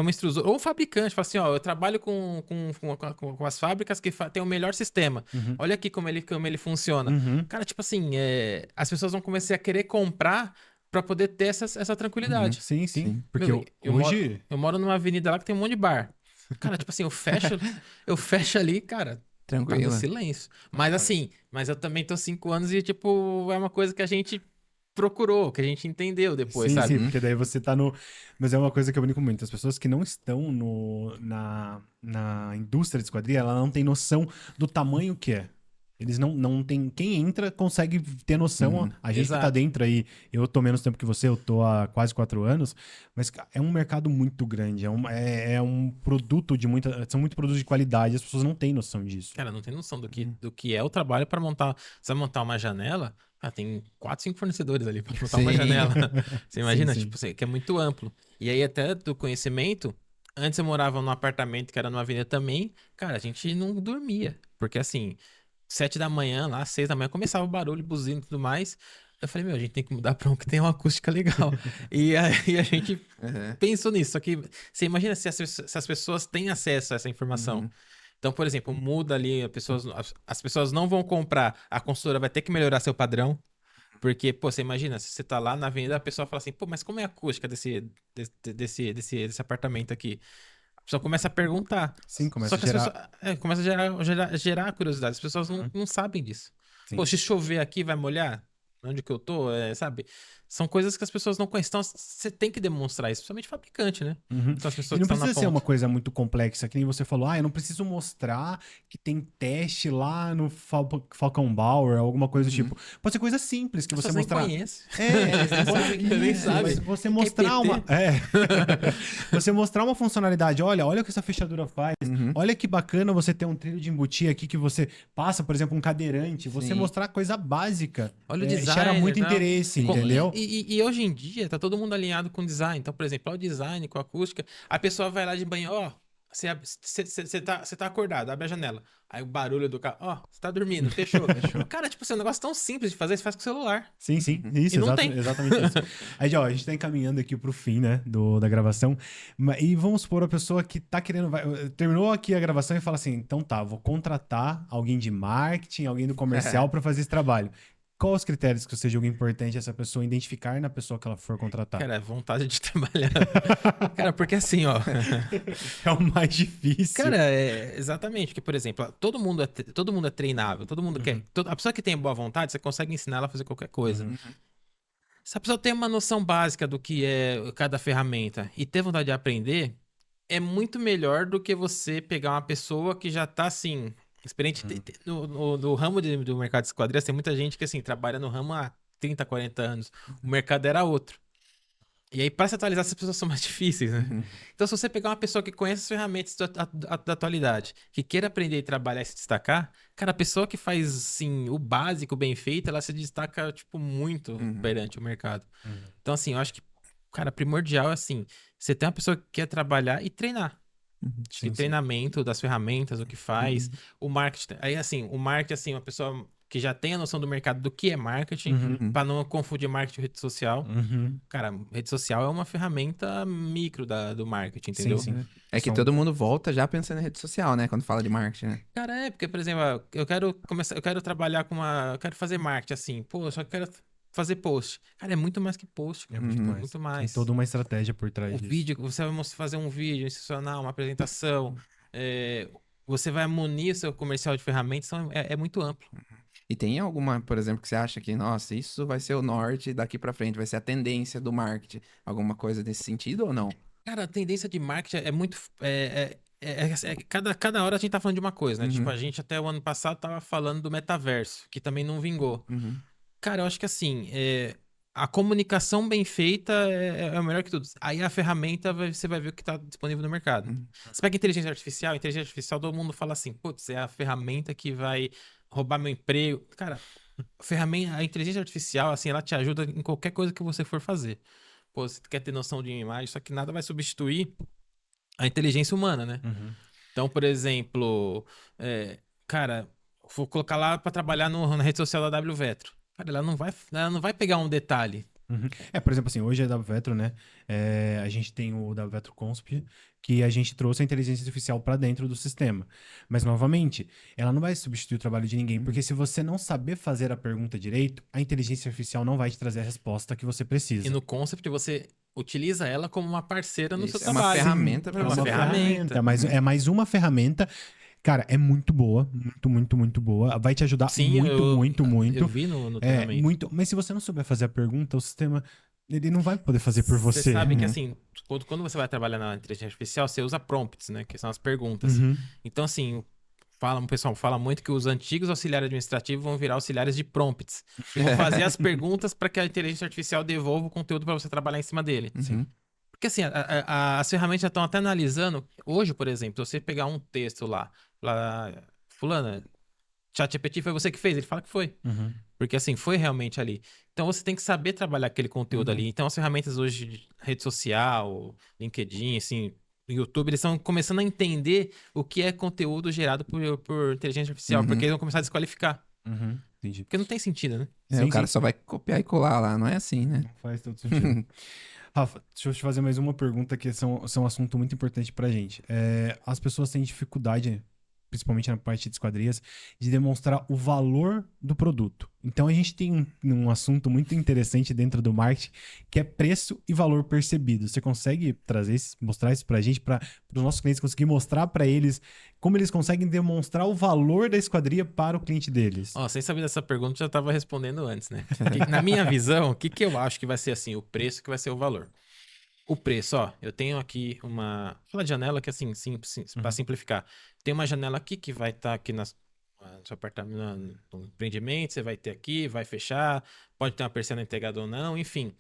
extrusora ou um fabricante, fala assim, ó, eu trabalho com as fábricas que tem o melhor sistema. Olha aqui como ele funciona. Cara, tipo assim, as pessoas vão começar a querer comprar pra poder ter essa tranquilidade. Sim. Porque Meu, hoje... eu moro numa avenida lá que tem um monte de bar. Cara, tipo assim, eu fecho ali, cara... Tranquilo. Tá no silêncio. Mas assim, eu também tô 5 anos e, tipo, é uma coisa que a gente procurou, que a gente entendeu depois, sabe? Sim, porque daí você tá no... Mas é uma coisa que eu brinco muito. As pessoas que não estão na indústria de esquadria, ela não tem noção do tamanho que é. Eles não tem... Quem entra consegue ter noção. A gente que tá dentro aí, eu tô menos tempo que você, eu tô há quase 4 anos, mas é um mercado muito grande, é um produto são muitos produtos de qualidade, as pessoas não têm noção disso. Cara, não tem noção do que é o trabalho para montar. Você vai montar uma janela, tem 4, 5 fornecedores ali para montar uma janela. Você imagina, tipo, que é muito amplo. E aí até do conhecimento, Antes eu morava num apartamento que era numa avenida também. Cara, a gente não dormia. Porque assim, 7 da manhã, lá, 6 da manhã, começava o barulho, buzina e tudo mais. Eu falei, meu, a gente tem que mudar pra um que tem uma acústica legal. E aí a gente Uhum. pensou nisso. Só que você imagina se as pessoas têm acesso a essa informação. Uhum. Então, por exemplo, muda ali, as pessoas não vão comprar, a consultora vai ter que melhorar seu padrão. Porque, pô, você imagina, se você tá lá na avenida, a pessoa fala assim, pô, mas como é a acústica desse apartamento aqui? A pessoa começa a perguntar. Sim, começa Só a que as gerar. pessoas. Começa a gerar curiosidade. As pessoas não sabem disso. Sim. Pô, se chover aqui, vai molhar? Onde que eu tô? Sabe? São coisas que as pessoas não conhecem. Então, você tem que demonstrar isso, principalmente fabricante, né? Uhum. Então, as E pessoas não que estão na precisa ser uma ponta. coisa muito complexa, que nem você falou, eu não preciso mostrar que tem teste lá no Falcon Bauer, alguma coisa do Uhum. tipo. Pode ser coisa simples que As você pessoas nem mostrar. conhecem. Eles nem Pode- sabem o que Nem é. sabem. Mas você Que mostrar PT? uma. Você mostrar uma funcionalidade. Olha o que essa fechadura faz. Uhum. Olha que bacana você ter um trilho de embutir aqui que você passa, por exemplo, um cadeirante. Você Sim. mostrar coisa básica. Olha o Gera design. muito e tal. interesse, Sim. entendeu? E hoje em dia, tá todo mundo alinhado com design. Então, por exemplo, o design com a acústica, a pessoa vai lá de banho, ó, você tá acordado, abre a janela. Aí o barulho do carro, ó, você tá dormindo, fechou. Cara, tipo, assim, é um negócio tão simples de fazer, você faz com o celular. Sim, sim. Isso, E não tem. exatamente isso. Aí, ó, a gente tá encaminhando aqui pro fim, né, da gravação. E vamos supor a pessoa que tá querendo... terminou aqui a gravação e fala assim, então tá, vou contratar alguém de marketing, alguém do comercial pra fazer esse trabalho. Quais os critérios que você julga importante essa pessoa identificar na pessoa que ela for contratar? Cara, é vontade de trabalhar. Cara, porque assim, ó. É o mais difícil. Cara, exatamente. Porque, por exemplo, ó, todo mundo é treinável. Todo mundo quer. A pessoa que tem boa vontade, você consegue ensinar ela a fazer qualquer coisa. Se a pessoa tem uma noção básica do que é cada ferramenta e ter vontade de aprender, é muito melhor do que você pegar uma pessoa que já tá assim, experiente. No ramo do mercado de esquadrias, tem muita gente que assim, trabalha no ramo há 30, 40 anos. O mercado era outro. E aí, para se atualizar, essas pessoas são mais difíceis, né? Então, se você pegar uma pessoa que conhece as ferramentas da atualidade, que queira aprender e trabalhar e se destacar, cara, a pessoa que faz, assim, o básico bem feito, ela se destaca, tipo, muito perante o mercado. Então, assim, eu acho que, cara, primordial é, assim, você tem uma pessoa que quer trabalhar e treinar. Acho que Sim, sim. treinamento das ferramentas, o que faz, o marketing. Aí, assim, o marketing, assim, uma pessoa que já tem a noção do mercado do que é marketing, para não confundir marketing e rede social. Cara, rede social é uma ferramenta micro do marketing, entendeu? Sim, sim. É que São- todo mundo volta já pensando em rede social, né? Quando fala de marketing, né? Cara, porque, por exemplo, eu quero começar, eu quero trabalhar eu quero fazer marketing, assim, pô, eu só quero fazer post. Cara, é muito mais que post, É muito mais. muito Tem mais. toda uma estratégia por trás O disso. vídeo, você vai fazer um vídeo institucional, uma apresentação, você vai munir o seu comercial de ferramentas, então é muito amplo. E tem alguma, por exemplo, que você acha que, nossa, isso vai ser o norte daqui pra frente, vai ser a tendência do marketing? Alguma coisa desse sentido ou não? Cara, a tendência de marketing é muito. Cada hora a gente tá falando de uma coisa, né? Uhum. Tipo, a gente até o ano passado tava falando do metaverso, que também não vingou. Uhum. Cara, eu acho que assim, a comunicação bem feita é o melhor que tudo. Aí a ferramenta você vai ver o que tá disponível no mercado. Uhum. Você pega inteligência artificial, todo mundo fala assim, putz, é a ferramenta que vai roubar meu emprego. Cara, a inteligência artificial, assim, ela te ajuda em qualquer coisa que você for fazer. Pô, você quer ter noção de uma imagem, só que nada vai substituir a inteligência humana, né? Então, por exemplo, cara, vou colocar lá para trabalhar na rede social da WVetro. Cara, ela não vai pegar um detalhe. Por exemplo, assim, hoje a WVetro, né? A gente tem o WVetro Consp, que a gente trouxe a inteligência artificial para dentro do sistema. Mas, novamente, ela não vai substituir o trabalho de ninguém, porque se você não saber fazer a pergunta direito, a inteligência artificial não vai te trazer a resposta que você precisa. E no Concept você utiliza ela como uma parceira no Isso, seu é uma trabalho. ferramenta pra É uma você. ferramenta. Mas é mais uma ferramenta. Cara, é muito boa. Muito, muito, muito boa. Vai te ajudar Sim, muito. Eu vi no treinamento. Muito. Mas se você não souber fazer a pergunta, o sistema ele não vai poder fazer por você. Você sabe que assim, quando você vai trabalhar na inteligência artificial, você usa prompts, né? Que são as perguntas. Então, assim, o pessoal fala muito que os antigos auxiliares administrativos vão virar auxiliares de prompts. E vão fazer as perguntas para que a inteligência artificial devolva o conteúdo para você trabalhar em cima dele. Uhum. Porque assim, as ferramentas já estão até analisando. Hoje, por exemplo, se você pegar um texto lá, fulana, ChatGPT foi você que fez? Ele fala que foi. Porque assim, foi realmente ali. Então você tem que saber trabalhar aquele conteúdo ali. Então as ferramentas hoje de rede social, LinkedIn, assim, YouTube, eles estão começando a entender o que é conteúdo gerado por inteligência artificial, porque eles vão começar a desqualificar. Entendi. Porque não tem sentido, né? Sim, o cara sim. só vai copiar e colar lá, não é assim, né? Faz todo sentido. Rafa, deixa eu te fazer mais uma pergunta que são um assunto muito importante pra gente. As pessoas têm dificuldade, principalmente na parte de esquadrias, de demonstrar o valor do produto. Então a gente tem um assunto muito interessante dentro do marketing, que é preço e valor percebido. Você consegue trazer isso, mostrar isso pra gente, para os nossos clientes conseguir mostrar pra eles como eles conseguem demonstrar o valor da esquadria para o cliente deles? Ó, sem saber dessa pergunta, eu já estava respondendo antes, né? Na minha visão, o que eu acho que vai ser assim, o preço que vai ser o valor. O preço, ó, eu tenho aqui uma janela que assim, para simplificar. Tem uma janela aqui que vai estar aqui no seu apartamento, no empreendimento, você vai ter aqui, vai fechar, pode ter uma persiana integrada ou não, enfim.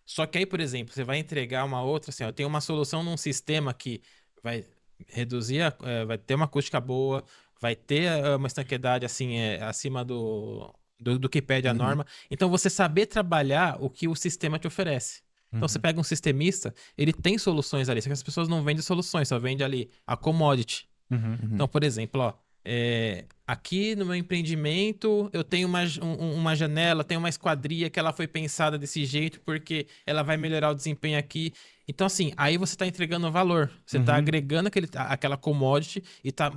Só que aí, por exemplo, você vai entregar uma outra, assim, ó, tem uma solução num sistema que vai reduzir, vai ter uma acústica boa, vai ter uma estanqueidade assim, acima do que pede a norma. Então, você saber trabalhar o que o sistema te oferece. Então, você pega um sistemista, ele tem soluções ali, só que as pessoas não vendem soluções, só vende ali a commodity. Então, por exemplo, ó, aqui no meu empreendimento eu tenho uma janela, tenho uma esquadria que ela foi pensada desse jeito porque ela vai melhorar o desempenho aqui. Então, assim, aí você está entregando valor. Você está agregando aquela commodity e está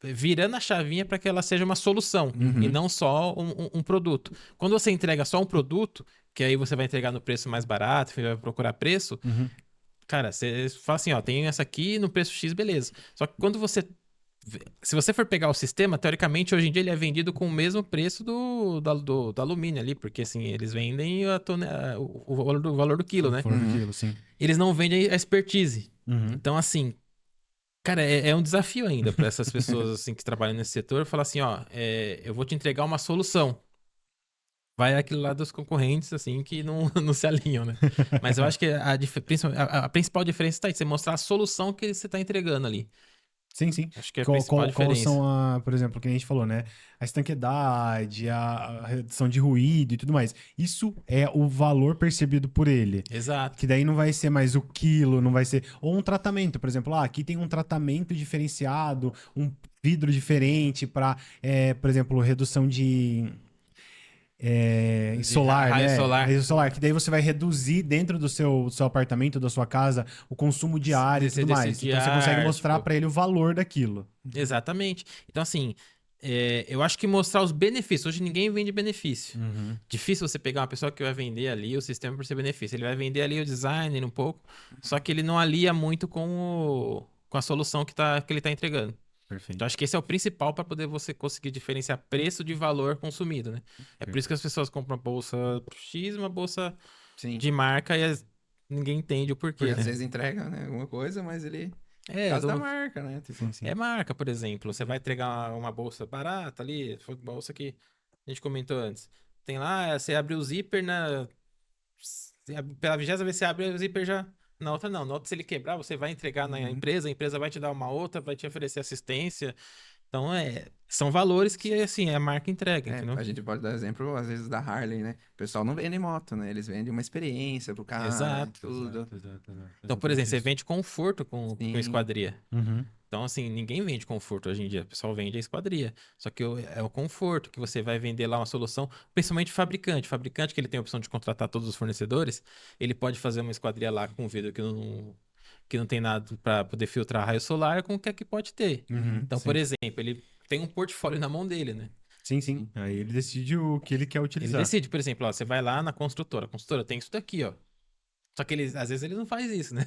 virando a chavinha para que ela seja uma solução e não só um produto. Quando você entrega só um produto, que aí você vai entregar no preço mais barato, vai procurar preço, cara, você fala assim, ó, tem essa aqui no preço X, beleza. Só que quando se você for pegar o sistema, teoricamente, hoje em dia ele é vendido com o mesmo preço do alumínio ali, porque assim, eles vendem o valor do quilo, né? Valor do quilo, sim. Eles não vendem a expertise. Então, assim, cara, é um desafio ainda para essas pessoas assim, que trabalham nesse setor, falar assim, ó, eu vou te entregar uma solução. Vai aquele lado dos concorrentes, assim, que não, não se alinham, né? Mas eu acho que a principal diferença está aí, você mostrar a solução que você está entregando ali. Sim, sim. Acho que é a principal Qual diferença. são, por exemplo, o que a gente falou, né? A estanqueidade, a redução de ruído e tudo mais. Isso é o valor percebido por ele. Exato. Que daí não vai ser mais o quilo, não vai ser... Ou um tratamento, por exemplo. Aqui tem um tratamento diferenciado, um vidro diferente para, por exemplo, redução de... solar, raio né? solar. Raio solar, que daí você vai reduzir dentro do seu apartamento, da sua casa, o consumo diário e Desse- tudo mais. desse Então você consegue diário, mostrar tipo- pra ele o valor daquilo. Exatamente. Então, assim, eu acho que mostrar os benefícios. Hoje ninguém vende benefício. Difícil você pegar uma pessoa que vai vender ali o sistema por ser benefício. Ele vai vender ali o design um pouco, só que ele não alia muito com a solução que ele está entregando. Perfeito. Então, acho que esse é o principal para poder você conseguir diferenciar preço de valor consumido, né? É por isso que as pessoas compram uma bolsa X, uma bolsa Sim. de marca e ninguém entende o porquê, Porque né? às vezes entrega, né, alguma coisa, mas ele... É, Por causa da todo- marca, né? Tipo, Sim, sim. é marca, por exemplo. Você vai entregar uma bolsa barata ali, foi uma bolsa que a gente comentou antes. Tem lá, você abre o zíper pela 20ª vez você abre o zíper já. Na outra não. Na outra, se ele quebrar, você vai entregar na empresa, a empresa vai te dar uma outra, vai te oferecer assistência. Então, são valores que, assim, a marca entrega, entendeu? a gente pode dar exemplo, às vezes, da Harley, né? O pessoal não vende moto, né? Eles vendem uma experiência pro cara, Exato. tudo. Então, por exemplo, você vende conforto com Sim. esquadria. Uhum. Então, assim, ninguém vende conforto hoje em dia. O pessoal vende a esquadria. Só que é o conforto que você vai vender lá uma solução, principalmente fabricante. Fabricante que ele tem a opção de contratar todos os fornecedores, ele pode fazer uma esquadria lá com vidro que não tem nada para poder filtrar raio solar, com o que é que pode ter. Então, sim. por exemplo, ele tem um portfólio na mão dele, né? Sim, sim. Aí ele decide o que ele quer Ele utilizar. decide, por exemplo, ó, você vai lá na construtora. A construtora tem isso daqui, ó. Só que às vezes ele não faz isso, né?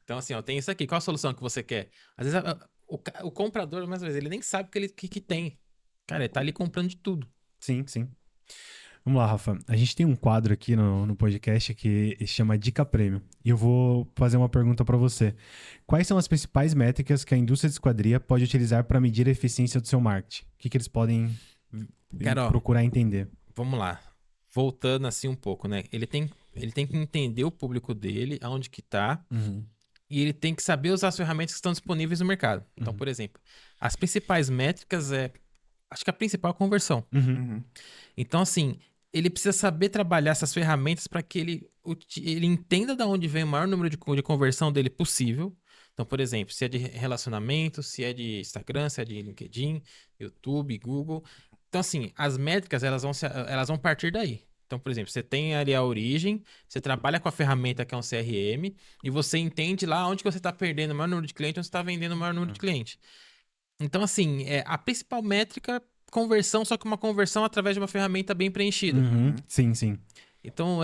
Então, assim, ó, tem isso aqui. Qual a solução que você quer? Às vezes o comprador, mais uma vez, ele nem sabe o que tem. Cara, ele tá ali comprando de tudo. Sim, sim. Vamos lá, Rafa. A gente tem um quadro aqui no podcast que se chama Dica Prêmio. E eu vou fazer uma pergunta para você. Quais são as principais métricas que a indústria de esquadria pode utilizar para medir a eficiência do seu marketing? O que eles podem Cara, ó, procurar entender? Vamos lá. Voltando assim um pouco, né? Ele tem que entender o público dele, aonde que tá, e ele tem que saber usar as ferramentas que estão disponíveis no mercado. Então, por exemplo, as principais métricas acho que a principal é a conversão. Então, assim, ele precisa saber trabalhar essas ferramentas para que ele entenda de onde vem o maior número de conversão dele possível. Então, por exemplo, se é de relacionamento, se é de Instagram, se é de LinkedIn, YouTube, Google. Então, assim, as métricas, elas vão partir daí. Então, por exemplo, você tem ali a origem, você trabalha com a ferramenta que é um CRM, e você entende lá onde que você está perdendo o maior número de clientes, onde você está vendendo o maior número de clientes. Então, assim, a principal métrica, conversão, só que uma conversão através de uma ferramenta bem preenchida. Sim. Então,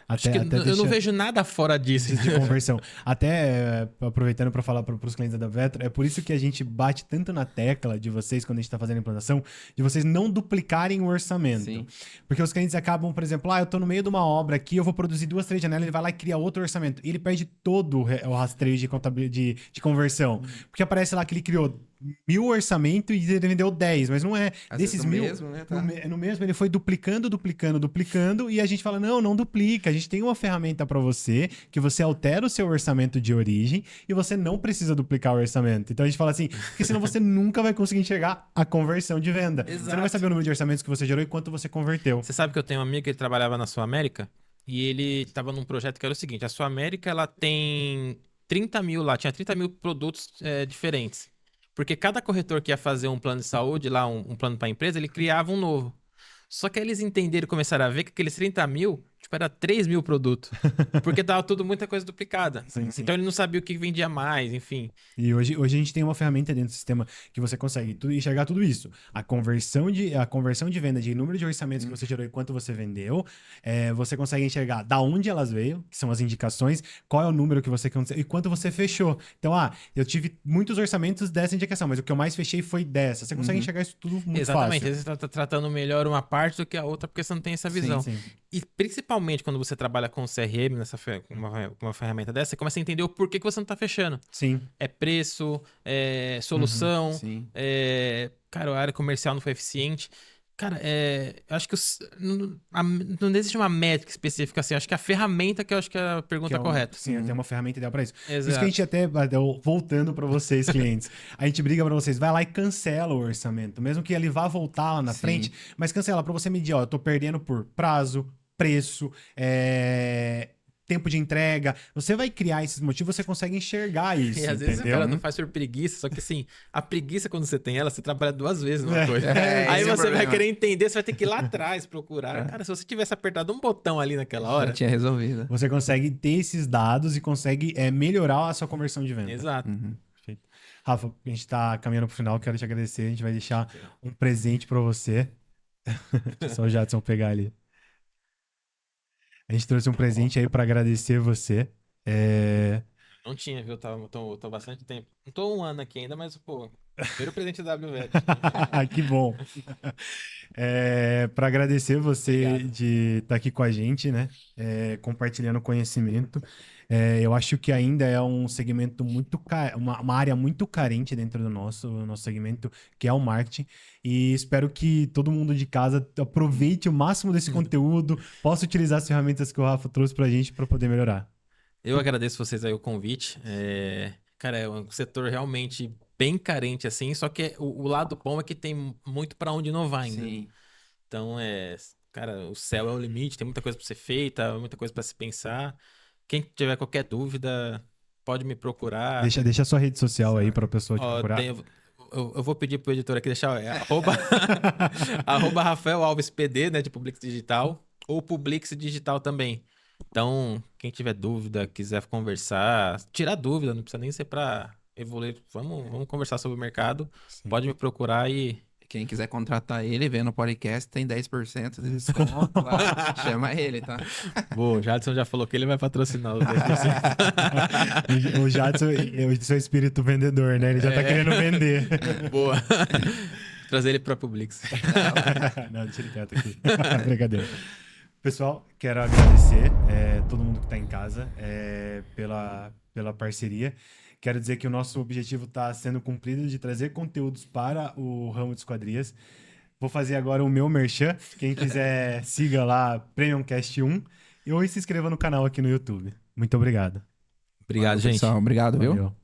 acho que Até eu não vejo nada fora disso. de conversão. Até aproveitando para falar para os clientes da Vetro, é por isso que a gente bate tanto na tecla de vocês, quando a gente está fazendo a implantação, de vocês não duplicarem o orçamento. Sim. Porque os clientes acabam, por exemplo, eu tô no meio de uma obra aqui, eu vou produzir 2, 3 janelas, ele vai lá e cria outro orçamento. E ele perde todo o rastreio de contabilidade, de conversão. Porque aparece lá que ele criou 1.000 orçamento e ele vendeu 10, mas não é. Às Desses vezes 1.000, mesmo, né? Tá. no mesmo, ele foi duplicando, e a gente fala, não duplica, a gente tem uma ferramenta para você, que você altera o seu orçamento de origem e você não precisa duplicar o orçamento. Então a gente fala assim, porque senão você nunca vai conseguir enxergar a conversão de venda. Exato. Você não vai saber o número de orçamentos que você gerou e quanto você converteu. Você sabe que eu tenho um amigo que ele trabalhava na Sul América e ele estava num projeto que era o seguinte, a Sul América, ela tem 30 mil lá, tinha 30 mil produtos diferentes. Porque cada corretor que ia fazer um plano de saúde, lá um plano para a empresa, ele criava um novo. Só que aí eles entenderam e começaram a ver que aqueles 30 mil, tipo, era 3 mil produtos. Porque tava tudo muita coisa duplicada. Sim. Então ele não sabia o que vendia mais, enfim. E hoje a gente tem uma ferramenta dentro do sistema que você consegue enxergar tudo isso. A conversão de venda, de número de orçamentos que você gerou e quanto você vendeu. Você consegue enxergar da onde elas veio, que são as indicações, qual é o número que você conseguiu e quanto você fechou. Então, eu tive muitos orçamentos dessa indicação, mas o que eu mais fechei foi dessa. Você consegue enxergar isso tudo muito Exatamente. fácil. Às vezes você tá tratando melhor uma parte do que a outra porque você não tem essa visão. Sim. E principalmente quando você trabalha com CRM, com uma ferramenta dessa, você começa a entender o porquê que você não tá fechando. Sim. É preço, é solução, Sim. cara, a área comercial não foi eficiente. Cara, eu acho que não existe uma métrica específica assim. Acho que a ferramenta que eu acho que é a pergunta correta. Sim, tem uma ferramenta ideal para isso. Por isso Exato. que a gente até, voltando para vocês, clientes, a gente briga para vocês, vai lá e cancela o orçamento, mesmo que ele vá voltar lá na frente, mas cancela para você medir, eu tô perdendo por prazo, preço, tempo de entrega. Você vai criar esses motivos, você consegue enxergar isso, E às vezes entendeu? o cara não faz por preguiça, só que assim, a preguiça quando você tem ela, você trabalha 2 vezes numa coisa. Aí esse é o você vai problema. querer entender, você vai ter que ir lá atrás procurar. Cara, se você tivesse apertado um botão ali naquela hora... Já tinha resolvido. Você consegue ter esses dados e consegue melhorar a sua conversão de venda. Exato. Perfeito. Rafa, a gente tá caminhando pro final, quero te agradecer. A gente vai deixar um presente pra você. Só o Jadson pegar ali. A gente trouxe um presente aí pra agradecer você. Não tinha, viu? Tô bastante tempo. Não tô 1 ano aqui ainda, mas, pô, primeiro presente da WVET. Que bom. Para agradecer você Obrigado. de estar aqui com a gente, né? Compartilhando conhecimento. Eu acho que ainda é um segmento muito uma área muito carente dentro do nosso segmento, que é o marketing. E espero que todo mundo de casa aproveite o máximo desse conteúdo, possa utilizar as ferramentas que o Rafa trouxe pra gente para poder melhorar. Eu agradeço vocês aí o convite. Cara, é um setor realmente bem carente, assim, só que o lado bom é que tem muito pra onde inovar ainda. Sim. Então, cara, o céu é o limite, tem muita coisa pra ser feita, muita coisa pra se pensar. Quem tiver qualquer dúvida, pode me procurar. Deixa a sua rede social aí para a pessoa te Ó, procurar. eu vou pedir pro editor aqui deixar arroba Rafael Alves PD, né, de Publix Digital, ou Publix Digital também. Então, quem tiver dúvida, quiser conversar, tirar dúvida, não precisa nem ser para evoluir. Vamos conversar sobre o mercado. Sim. Pode me procurar e... Quem quiser contratar ele, vendo o podcast, tem 10% de desconto lá. Chama ele, tá? Boa, o Jadson já falou que ele vai patrocinar os 10%. O Jadson, o seu espírito vendedor, né? Ele já tá querendo vender. Boa. Trazer ele para Publix. Não, deixa ele quieto aqui. Brincadeira. Pessoal, quero agradecer todo mundo que está em casa pela parceria. Quero dizer que o nosso objetivo está sendo cumprido de trazer conteúdos para o ramo de esquadrias. Vou fazer agora o meu merchan. Quem quiser, siga lá PremiumCast 1 ou se inscreva no canal aqui no YouTube. Muito obrigado. Obrigado, Valeu, gente. pessoal. Obrigado, viu? Valeu.